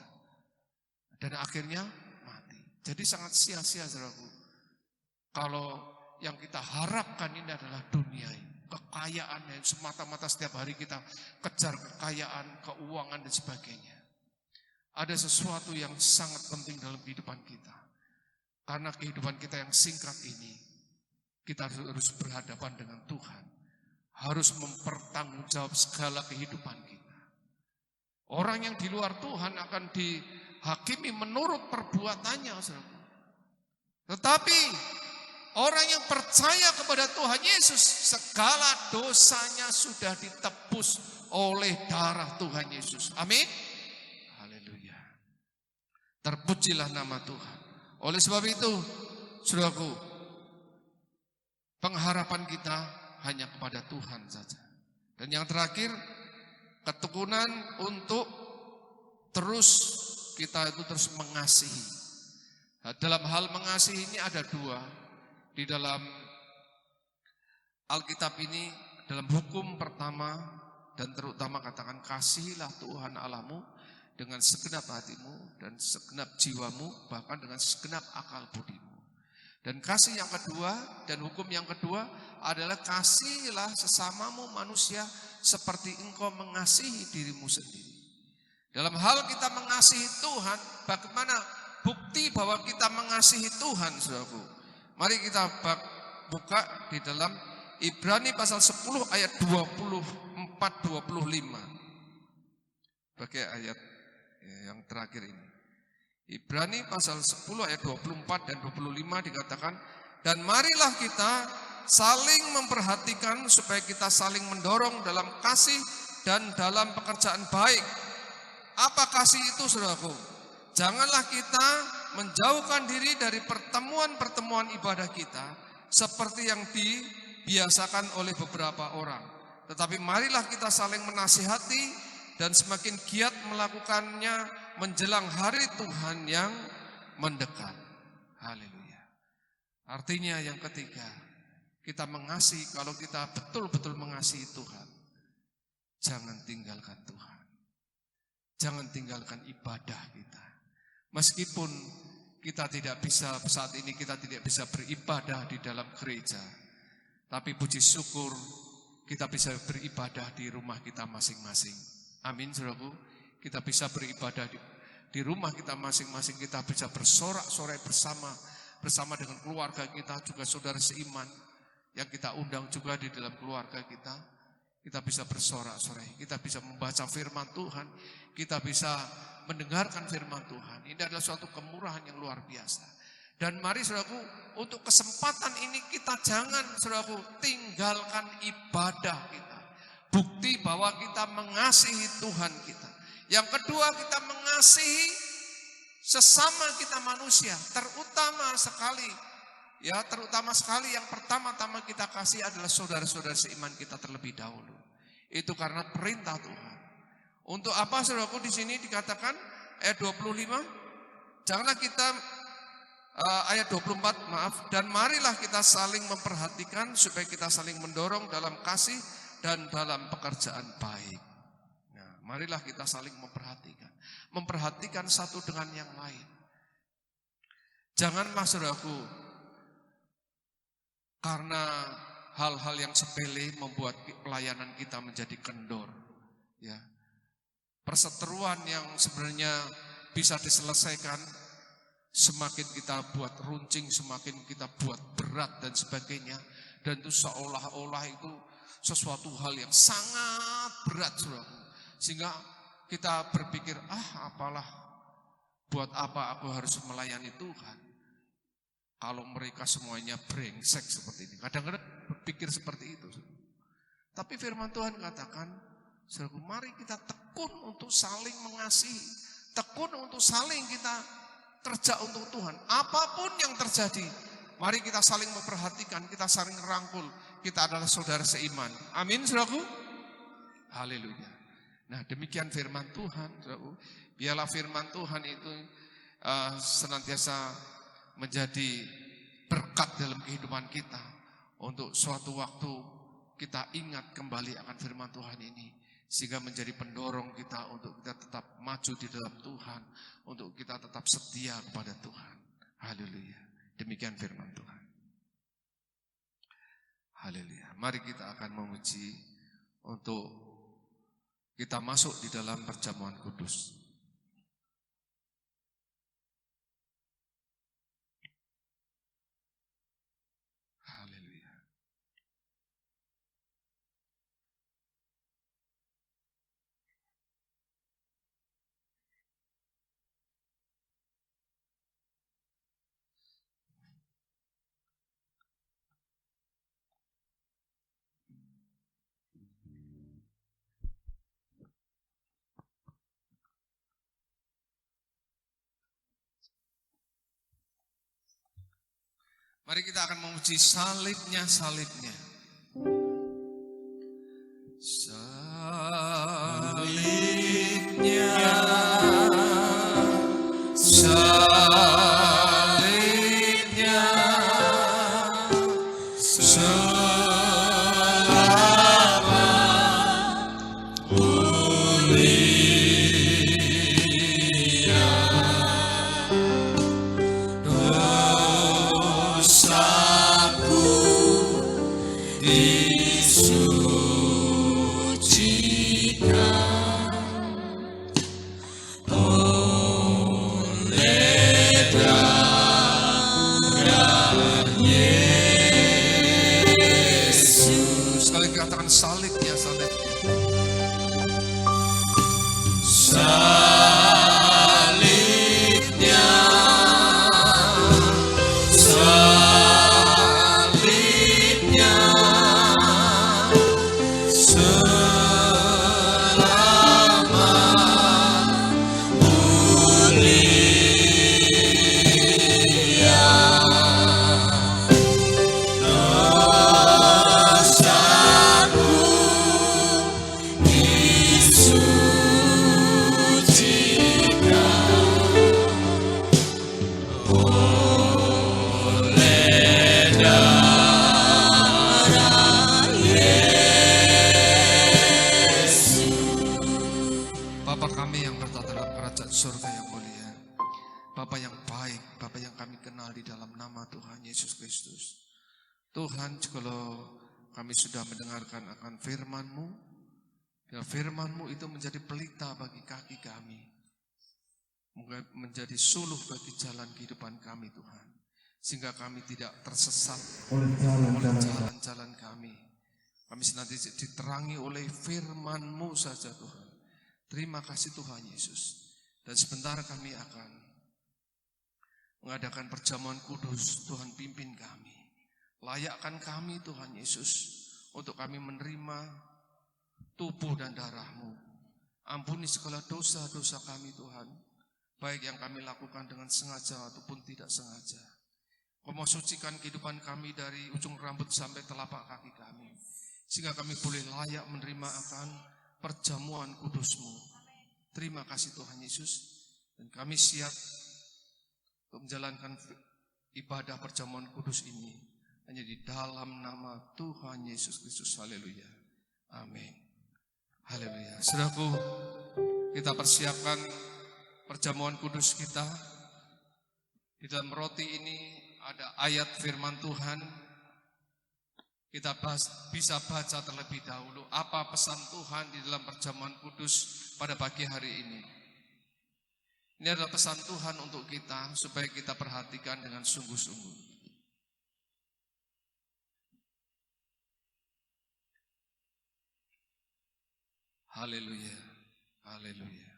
Dan akhirnya mati. Jadi sangat sia-sia, saudaraku. Kalau yang kita harapkan ini adalah dunia ini. Kekayaan yang semata-mata setiap hari kita kejar kekayaan, keuangan dan sebagainya. Ada sesuatu yang sangat penting dalam kehidupan kita. Karena kehidupan kita yang singkat ini, kita harus berhadapan dengan Tuhan. Harus mempertanggungjawab segala kehidupan kita. Orang yang di luar Tuhan akan dihakimi menurut perbuatannya. Tetapi orang yang percaya kepada Tuhan Yesus, segala dosanya sudah ditebus oleh darah Tuhan Yesus. Amin. Haleluya. Terpujilah nama Tuhan. Oleh sebab itu, saudaraku, pengharapan kita hanya kepada Tuhan saja. Dan yang terakhir, ketekunan untuk kita terus mengasihi. Nah, dalam hal mengasihi ini ada dua. Di dalam Alkitab ini, dalam hukum pertama dan terutama katakan kasihilah Tuhan Allahmu dengan segenap hatimu dan segenap jiwamu, bahkan dengan segenap akal budimu. Dan kasih yang kedua dan hukum yang kedua adalah kasihilah sesamamu manusia seperti engkau mengasihi dirimu sendiri. Dalam hal kita mengasihi Tuhan, bagaimana bukti bahwa kita mengasihi Tuhan, saudaraku? Mari kita buka di dalam Ibrani pasal 10 ayat 24-25. Pakai ayat yang terakhir ini. Ibrani pasal 10 ayat 24 dan 25 dikatakan, dan marilah kita saling memperhatikan supaya kita saling mendorong dalam kasih dan dalam pekerjaan baik. Apa kasih itu, saudaraku? Janganlah kita menjauhkan diri dari pertemuan-pertemuan ibadah kita seperti yang dibiasakan oleh beberapa orang. Tetapi marilah kita saling menasihati dan semakin giat melakukannya menjelang hari Tuhan yang mendekat. Haleluya. Artinya yang ketiga, kita mengasihi, kalau kita betul-betul mengasihi Tuhan, jangan tinggalkan Tuhan. Jangan tinggalkan ibadah kita. Meskipun kita tidak bisa, saat ini kita tidak bisa beribadah di dalam gereja, tapi puji syukur kita bisa beribadah di rumah kita masing-masing. Amin, saudaraku. Kita bisa beribadah di rumah kita masing-masing. Kita bisa bersorak-sorai bersama dengan keluarga kita, juga saudara seiman yang kita undang juga di dalam keluarga kita. Kita bisa bersorak-sorai, kita bisa membaca firman Tuhan, kita bisa mendengarkan firman Tuhan. Ini adalah suatu kemurahan yang luar biasa. Dan mari, saudaraku, untuk kesempatan ini kita jangan, saudaraku, tinggalkan ibadah kita. Bukti bahwa kita mengasihi Tuhan kita. Yang kedua, kita mengasihi sesama kita manusia. Terutama sekali yang pertama-tama kita kasih adalah saudara-saudara seiman kita terlebih dahulu. Itu karena perintah Tuhan. Untuk apa, saudaraku, di sini dikatakan ayat 25? Janganlah kita ayat 24, maaf, dan marilah kita saling memperhatikan supaya kita saling mendorong dalam kasih dan dalam pekerjaan baik. Nah, marilah kita saling memperhatikan satu dengan yang lain. Janganlah, saudaraku, karena hal-hal yang sepele membuat pelayanan kita menjadi kendor. Ya, perseteruan yang sebenarnya bisa diselesaikan, semakin kita buat runcing, semakin kita buat berat dan sebagainya. Dan itu seolah-olah itu sesuatu hal yang sangat berat, saudaraku. Sehingga kita berpikir, apalah Buat apa aku harus melayani Tuhan kalau mereka semuanya brengsek seperti ini? Kadang-kadang berpikir seperti itu. Tapi firman Tuhan katakan, saudaraku, mari kita tekun untuk saling mengasihi, tekun untuk saling kita kerja untuk Tuhan. Apapun yang terjadi, mari kita saling memperhatikan, kita saling rangkul. Kita adalah saudara seiman. Amin, saudaraku. Haleluya. Nah, demikian firman Tuhan, saudaraku. Biarlah firman Tuhan itu senantiasa menjadi berkat dalam kehidupan kita. Untuk suatu waktu kita ingat kembali akan firman Tuhan ini. Sehingga menjadi pendorong kita untuk kita tetap maju di dalam Tuhan. Untuk kita tetap setia kepada Tuhan. Haleluya. Demikian firman Tuhan. Haleluya. Mari kita akan memuji untuk kita masuk di dalam perjamuan kudus. Haleluya. Mari kita akan memuji salibnya. Salibnya, sekali katakan salibnya, salibnya. Bapa kami yang bertata dalam kerajaan surga yang mulia, Bapa yang baik, Bapa yang kami kenal di dalam nama Tuhan Yesus Kristus. Tuhan, kalau kami sudah mendengarkan akan firman-Mu, ya firman-Mu itu menjadi pelita bagi kaki kami, menjadi suluh bagi jalan kehidupan kami Tuhan, sehingga kami tidak tersesat oleh jalan-jalan kami. Kami senantiasa diterangi oleh firman-Mu saja Tuhan. Terima kasih Tuhan Yesus. Dan sebentar kami akan mengadakan perjamuan kudus. Tuhan pimpin kami. Layakkan kami Tuhan Yesus untuk kami menerima tubuh dan darah-Mu. Ampuni segala dosa-dosa kami Tuhan. Baik yang kami lakukan dengan sengaja ataupun tidak sengaja. Kau mau sucikan kehidupan kami dari ujung rambut sampai telapak kaki kami. Sehingga kami boleh layak menerima akan perjamuan kudus-Mu. Terima kasih Tuhan Yesus. Dan kami siap untuk menjalankan ibadah perjamuan kudus ini hanya di dalam nama Tuhan Yesus Kristus. Haleluya. Amin. Haleluya. Saudaraku, kita persiapkan perjamuan kudus kita. Di dalam roti ini ada ayat firman Tuhan. Kita bisa baca terlebih dahulu apa pesan Tuhan di dalam perjamuan kudus pada pagi hari ini. Ini adalah pesan Tuhan untuk kita supaya kita perhatikan dengan sungguh-sungguh. Haleluya. Haleluya.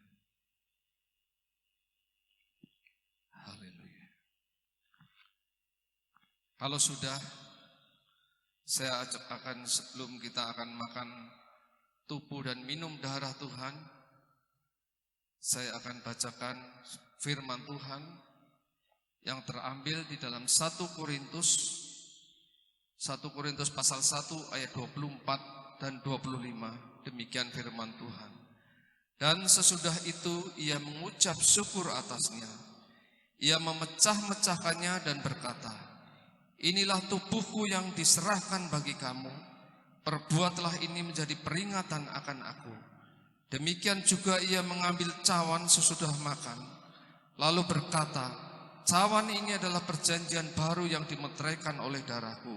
Kalau sudah, saya akan sebelum kita akan makan tubuh dan minum darah Tuhan, saya akan bacakan firman Tuhan yang terambil di dalam 1 Korintus pasal 1 ayat 24 dan 25. Demikian firman Tuhan. Dan sesudah itu ia mengucap syukur atasnya. Ia memecah-mecahkannya dan berkata, inilah tubuhku yang diserahkan bagi kamu. Perbuatlah ini menjadi peringatan akan aku. Demikian juga ia mengambil cawan sesudah makan. Lalu berkata, cawan ini adalah perjanjian baru yang dimeteraikan oleh darahku.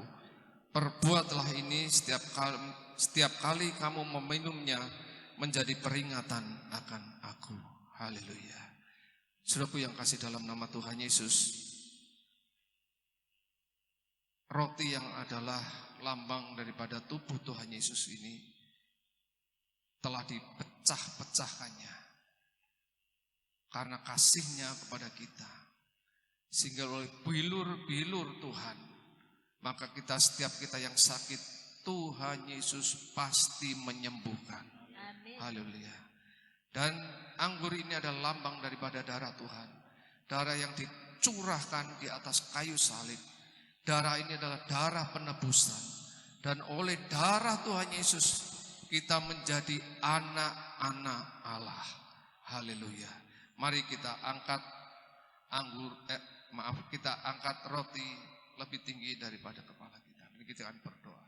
Perbuatlah ini setiap kali kamu meminumnya menjadi peringatan akan aku. Haleluya. Saudaraku yang kasih dalam nama Tuhan Yesus, roti yang adalah lambang daripada tubuh Tuhan Yesus ini telah dipecah-pecahkannya karena kasihnya kepada kita. Sehingga oleh bilur-bilur Tuhan, maka setiap kita yang sakit, Tuhan Yesus pasti menyembuhkan. Amin. Haleluya. Dan anggur ini adalah lambang daripada darah Tuhan. Darah yang dicurahkan di atas kayu salib. Darah ini adalah darah penebusan. Dan oleh darah Tuhan Yesus, kita menjadi anak-anak Allah. Haleluya. Mari kita angkat kita angkat roti lebih tinggi daripada kepala kita. Mari kita akan berdoa.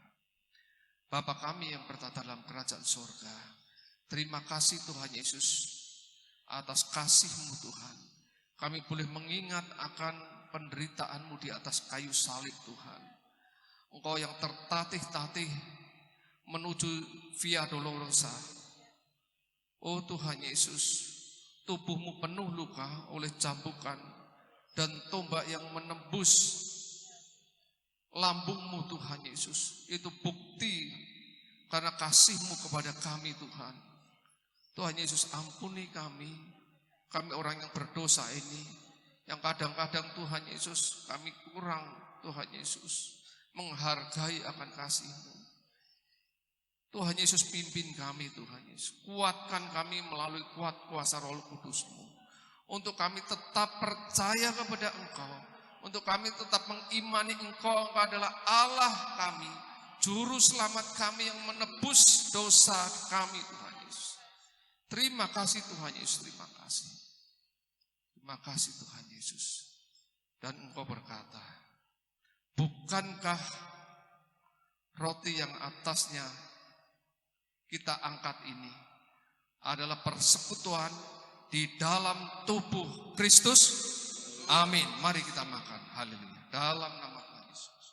Bapa kami yang bertata dalam kerajaan surga, terima kasih Tuhan Yesus atas kasih-Mu Tuhan. Kami boleh mengingat akan penderitaan-Mu di atas kayu salib Tuhan. Engkau yang tertatih-tatih menuju Via Dolorosa. Oh Tuhan Yesus, tubuh-Mu penuh luka oleh cambukan dan tombak yang menembus lambung-Mu Tuhan Yesus. Itu bukti karena kasih-Mu kepada kami Tuhan. Tuhan Yesus, ampuni kami orang yang berdosa ini, yang kadang-kadang Tuhan Yesus kami kurang Tuhan Yesus menghargai akan kasih-Mu. Tuhan Yesus, pimpin kami Tuhan Yesus, kuatkan kami melalui kuasa Roh Kudus-Mu, untuk kami tetap percaya kepada Engkau, untuk kami tetap mengimani Engkau adalah Allah kami, Juru Selamat kami yang menebus dosa kami Tuhan Yesus. Terima kasih Tuhan Yesus, terima kasih. Terima kasih Tuhan Yesus. Dan Engkau berkata, bukankah roti yang atasnya kita angkat ini adalah persekutuan di dalam tubuh Kristus? Amin. Mari kita makan. Haleluya. Dalam nama Tuhan Yesus.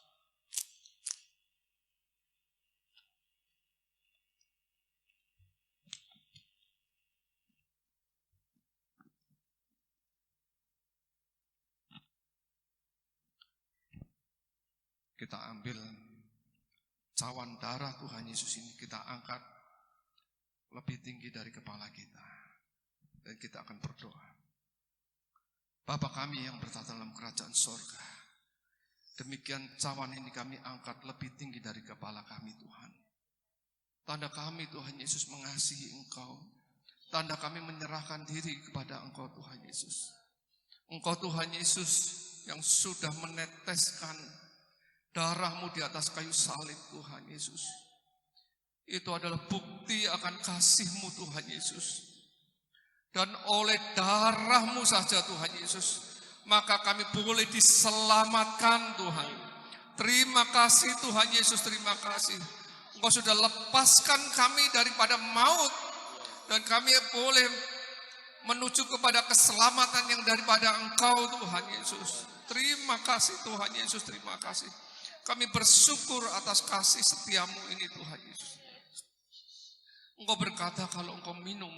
Kita ambil cawan darah Tuhan Yesus ini, kita angkat lebih tinggi dari kepala kita. Dan kita akan berdoa. Bapa kami yang bertata dalam kerajaan sorga, demikian cawan ini kami angkat lebih tinggi dari kepala kami Tuhan. Tanda kami Tuhan Yesus mengasihi Engkau. Tanda kami menyerahkan diri kepada Engkau Tuhan Yesus. Engkau Tuhan Yesus yang sudah meneteskan darah-Mu di atas kayu salib Tuhan Yesus. Itu adalah bukti akan kasih-Mu Tuhan Yesus. Dan oleh darah-Mu saja Tuhan Yesus, maka kami boleh diselamatkan Tuhan. Terima kasih Tuhan Yesus, terima kasih. Engkau sudah lepaskan kami daripada maut. Dan kami boleh menuju kepada keselamatan yang daripada Engkau Tuhan Yesus. Terima kasih Tuhan Yesus, terima kasih. Kami bersyukur atas kasih setia-Mu ini Tuhan Yesus. Engkau berkata kalau Engkau minum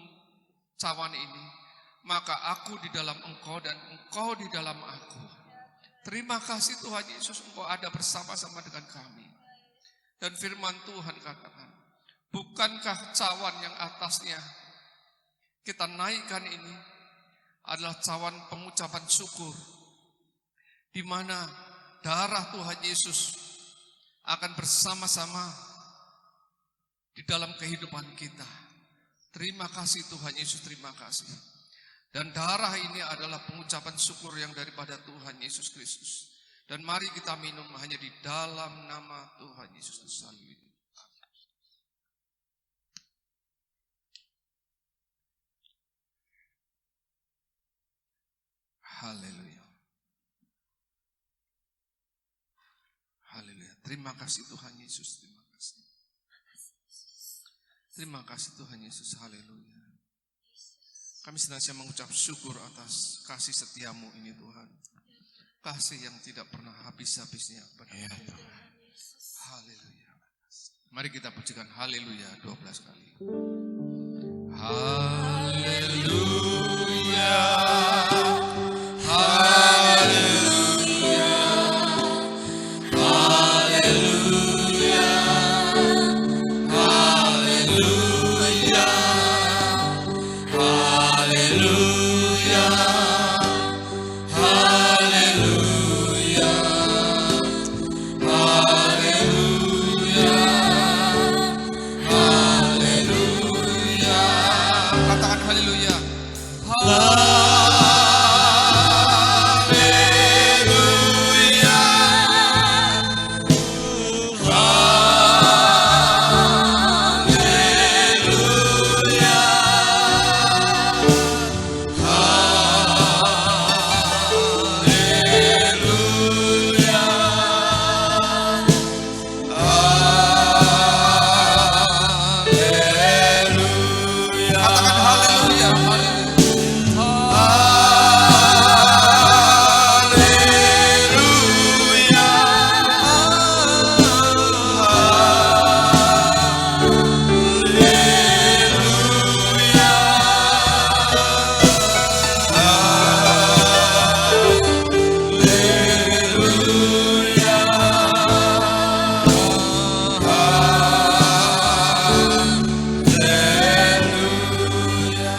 cawan ini, maka aku di dalam Engkau dan Engkau di dalam aku. Terima kasih Tuhan Yesus, Engkau ada bersama-sama dengan kami. Dan firman Tuhan katakan, bukankah cawan yang atasnya kita naikkan ini adalah cawan pengucapan syukur, di mana darah Tuhan Yesus akan bersama-sama di dalam kehidupan kita. Terima kasih Tuhan Yesus, terima kasih. Dan darah ini adalah pengucapan syukur yang daripada Tuhan Yesus Kristus. Dan mari kita minum hanya di dalam nama Tuhan Yesus Kristus. Haleluya. Haleluya. Terima kasih Tuhan Yesus, terima kasih. Terima kasih Tuhan Yesus, haleluya. Kami senantiasa mengucap syukur atas kasih setiamu ini Tuhan. Kasih yang tidak pernah habis-habisnya pada kami. Haleluya. Mari kita pujikan haleluya 12 kali. Haleluya. Katakan haleluya. Katakan haleluya, haleluya.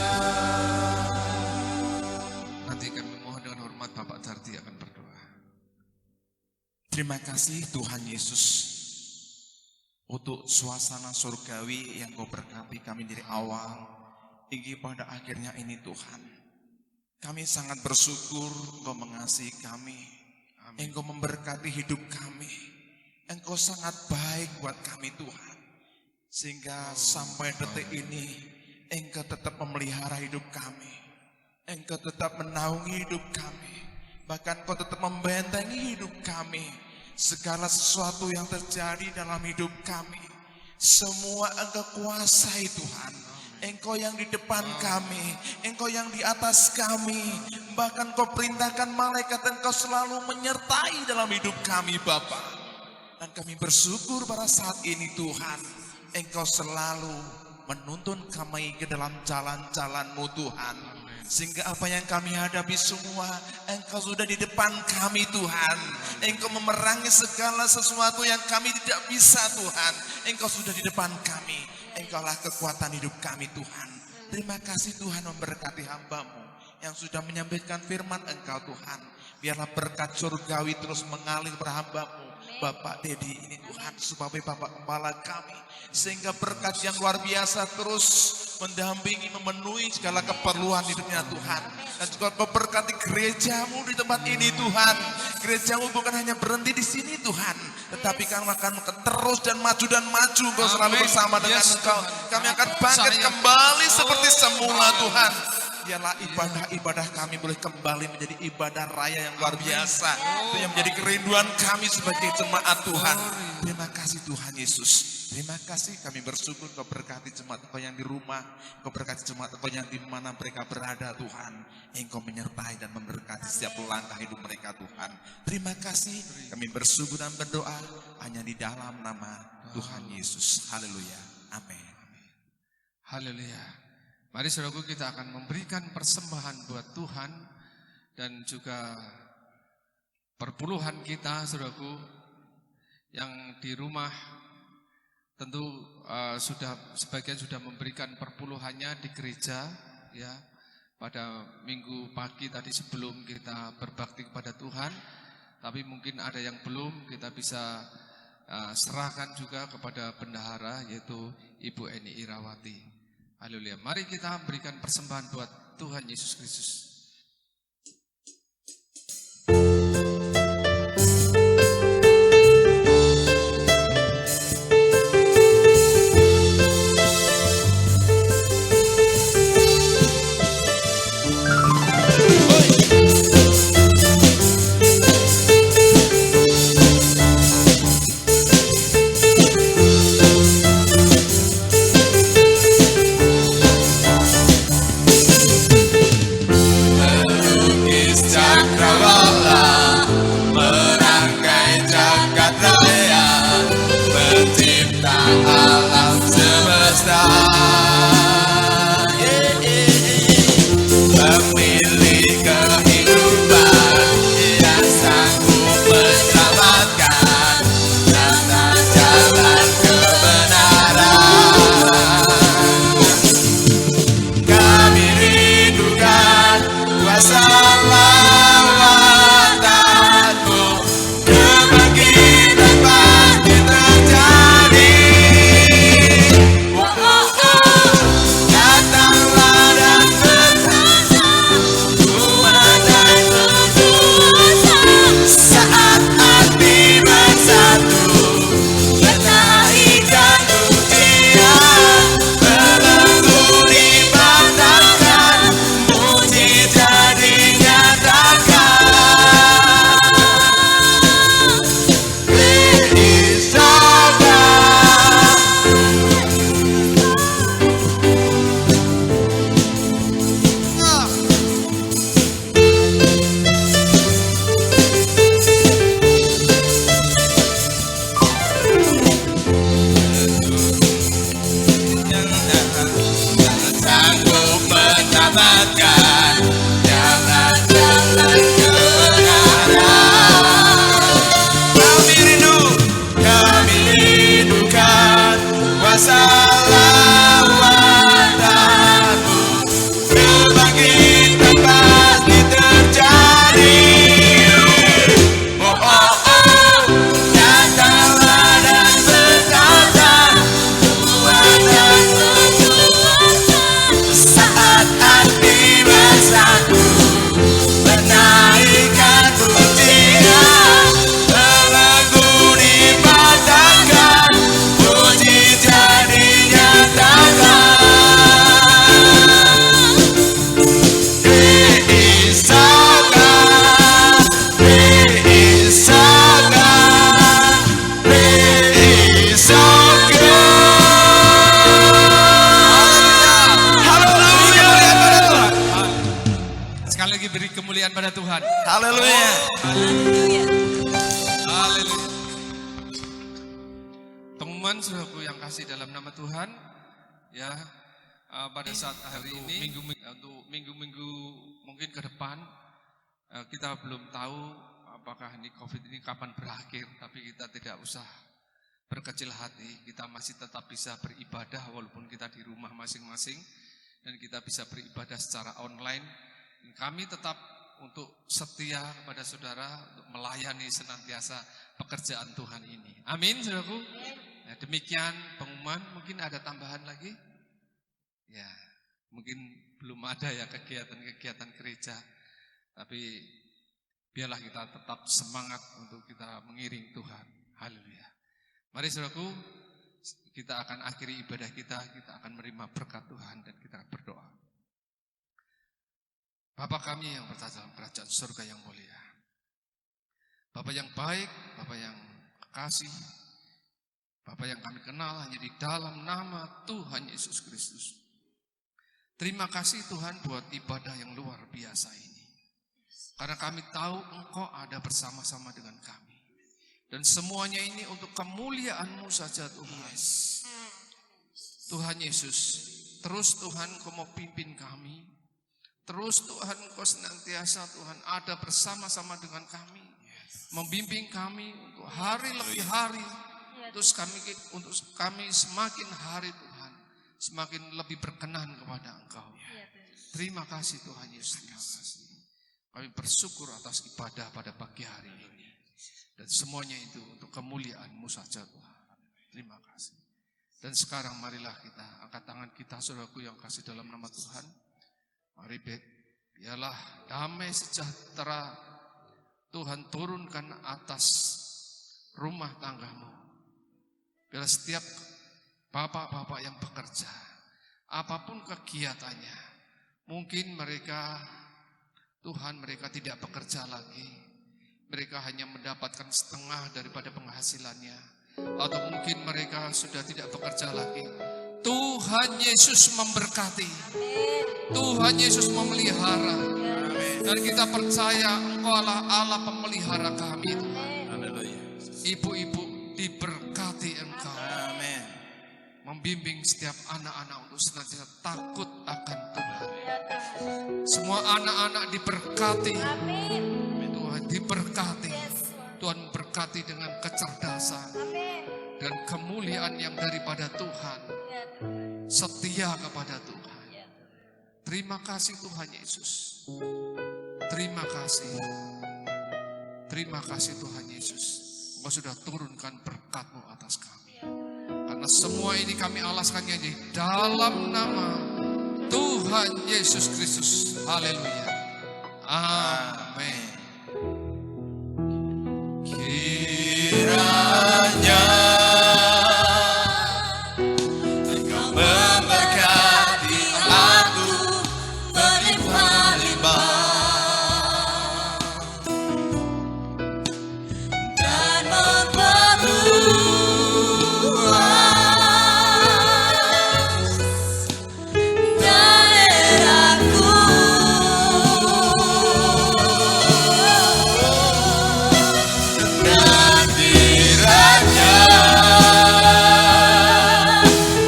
Nanti kami mohon dengan hormat Bapak Darti akan berdoa. Terima kasih Tuhan Yesus untuk suasana surgawi yang Kau berkati kami dari awal hingga pada akhirnya ini Tuhan. Kami sangat bersyukur Engkau mengasihi kami, Engkau memberkati hidup kami, Engkau sangat baik buat kami Tuhan. Sehingga sampai detik ini Engkau tetap memelihara hidup kami, Engkau tetap menaungi hidup kami, bahkan Kau tetap membentengi hidup kami. Segala sesuatu yang terjadi dalam hidup kami, semua Engkau kuasai Tuhan. Engkau yang di depan kami, Engkau yang di atas kami, bahkan Kau perintahkan malaikat dan Kau selalu menyertai dalam hidup kami Bapa. Dan kami bersyukur pada saat ini Tuhan, Engkau selalu menuntun kami ke dalam jalan-jalan-Mu Tuhan. Sehingga apa yang kami hadapi semua, Engkau sudah di depan kami Tuhan. Engkau memerangi segala sesuatu yang kami tidak bisa Tuhan. Engkau sudah di depan kami. Engkaulah kekuatan hidup kami Tuhan. Terima kasih Tuhan memberkati hamba-Mu yang sudah menyampaikan firman Engkau Tuhan. Biarlah berkat surgawi terus mengalir kepada hamba-Mu Bapak Dedi ini Tuhan, sebagai Bapak Kepala kami. Sehingga berkat yang luar biasa terus mendampingi, memenuhi segala keperluan hidupnya Tuhan. Dan juga Kau berkati gereja-Mu di tempat ini Tuhan. Gereja-Mu bukan hanya berhenti di sini Tuhan, tetapi kami akan terus dan maju Kau selalu bersama dengan Engkau. Kami akan bangkit kembali seperti semula Tuhan. Biarlah ibadah-ibadah kami boleh kembali menjadi ibadah raya yang luar biasa. Itu yang menjadi kerinduan kami sebagai jemaat Tuhan. Terima kasih Tuhan Yesus. Terima kasih, kami bersyukur Kau berkati jemaat Engkau yang di rumah, Kau berkati jemaat Engkau yang di mana mereka berada Tuhan. Engkau menyertai dan memberkati setiap langkah hidup mereka Tuhan. Terima kasih, kami bersyukur dan berdoa hanya di dalam nama Tuhan Yesus. Haleluya. Amin. Haleluya. Mari saudaraku, kita akan memberikan persembahan buat Tuhan dan juga perpuluhan kita saudaraku yang di rumah. Tentu sebagian sudah memberikan perpuluhannya di gereja ya. Pada minggu pagi tadi sebelum kita berbakti kepada Tuhan, Tapi mungkin ada yang belum, kita bisa serahkan juga kepada bendahara, yaitu Ibu Eni Irawati. Haleluya. Mari kita berikan persembahan buat Tuhan Yesus Kristus. Melukis cakrawala, merangkai jagat raya, pencipta alam semesta. Pemilik kehidupan yang sanggup menyelamatkan tanah jalan kebenaran. Kami rindukan kuasa lawatanmu, kebangkitan pasti terjadi. Datanglah dan bertanda, umat dan berkuasa, saat hati bersatu, menaikkan pujian, belenggu dipatahkan, mujizat dinyatakan. Praise our God. Sanggup menyelamatkan jalan-jalan kebenaran. Kami rindukan kuasa lawatanmu, kebangkitan pasti terjadi. Datanglah dan berkata, Tuhan dan berkuasa, saat hati bersatu, menaikkan pujian, belenggu dipatahkan, mujizat dinyatakan. Praise our God, praise our God, praise our God. Haleluya. Sekali lagi beri kemuliaan pada Tuhan. Haleluya. Haleluya. Haleluya. Teman saudaraku yang kasih dalam nama Tuhan, ya, pada saat hari ini untuk minggu-minggu mungkin ke depan, kita belum tahu apakah ini COVID ini kapan berakhir, tapi kita tidak usah berkecil hati. Kita masih tetap bisa beribadah walaupun kita di rumah masing-masing, dan kita bisa beribadah secara online. Dan kami tetap untuk setia kepada saudara untuk melayani senantiasa pekerjaan Tuhan ini. Amin, saudaraku. Ya, demikian pengumuman. Mungkin ada tambahan lagi? Ya, mungkin belum ada ya kegiatan-kegiatan gereja. Tapi biarlah kita tetap semangat untuk kita mengiring Tuhan. Haleluya. Mari saudaraku, kita akan akhiri ibadah kita akan menerima berkat Tuhan dan kita akan berdoa. Bapa kami yang berada dalam kerajaan surga yang mulia, Bapa yang baik, Bapa yang kasih, Bapa yang kami kenal hanya di dalam nama Tuhan Yesus Kristus. Terima kasih Tuhan buat ibadah yang luar biasa ini. Karena kami tahu Engkau ada bersama-sama dengan kami. Dan semuanya ini untuk kemuliaan-Mu saja Tuhan. Tuhan Yesus, terus Tuhan Kau mau pimpin kami. Terus Tuhan Kau senantiasa Tuhan ada bersama-sama dengan kami. Membimbing kami untuk hari lebih hari. Untuk kami semakin hari Tuhan, semakin lebih berkenan kepada Engkau. Terima kasih Tuhan Yesus. Terima kasih. Kami bersyukur atas ibadah pada pagi hari ini. Dan semuanya itu untuk kemuliaan-Mu saja Tuhan. Terima kasih. Dan sekarang marilah kita angkat tangan kita, saudaraku yang kasih dalam nama Tuhan. Mari biarlah damai sejahtera Tuhan turunkan atas rumah tanggamu. Biarlah setiap bapak-bapak yang bekerja, apapun kegiatannya, mungkin mereka tidak bekerja lagi. Mereka hanya mendapatkan setengah daripada penghasilannya. Atau mungkin mereka sudah tidak bekerja lagi. Tuhan Yesus memberkati. Tuhan Yesus memelihara. Dan kita percaya Engkau Allah pemelihara kami Tuhan. Haleluya. Ibu-ibu diberkati Engkau. Amin. Membimbing setiap anak-anak untuk senantiasa takut akan Tuhan. Semua anak-anak diberkati. Amin. Tuhan diberkati. Yes, Lord. Tuhan berkati dengan kecerdasan Amin. dan kemuliaan yang daripada Tuhan. Ya Tuhan. Setia kepada Tuhan. Ya. Terima kasih Tuhan Yesus. Terima kasih. Terima kasih Tuhan Yesus. Engkau sudah turunkan berkat-Mu atas kami. Karena semua ini kami alaskannya di dalam nama Tuhan Yesus Kristus. Haleluya. Amin. Kiranya Engkau memberkati aku berlimpah-limpah dan memperluas daerahku. Dan kiranya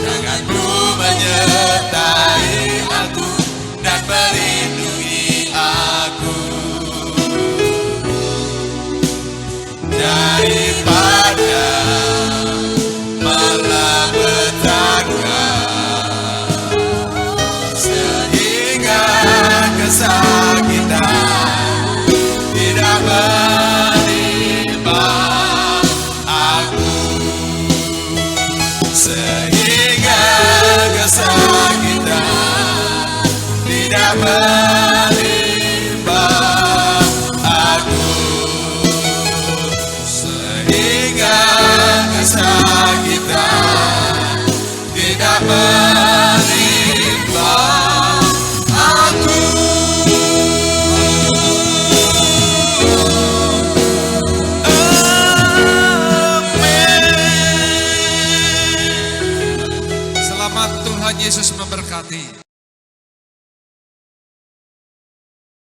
tangan-Mu menyertai aku dan melindungi aku daripada malapetaka, sehingga kesakitan tidak menimpa aku, sehingga kesakitan tidak menimpa aku, sehingga kesakitan tidak menimpa aku. Selamat, Tuhan Yesus memberkati.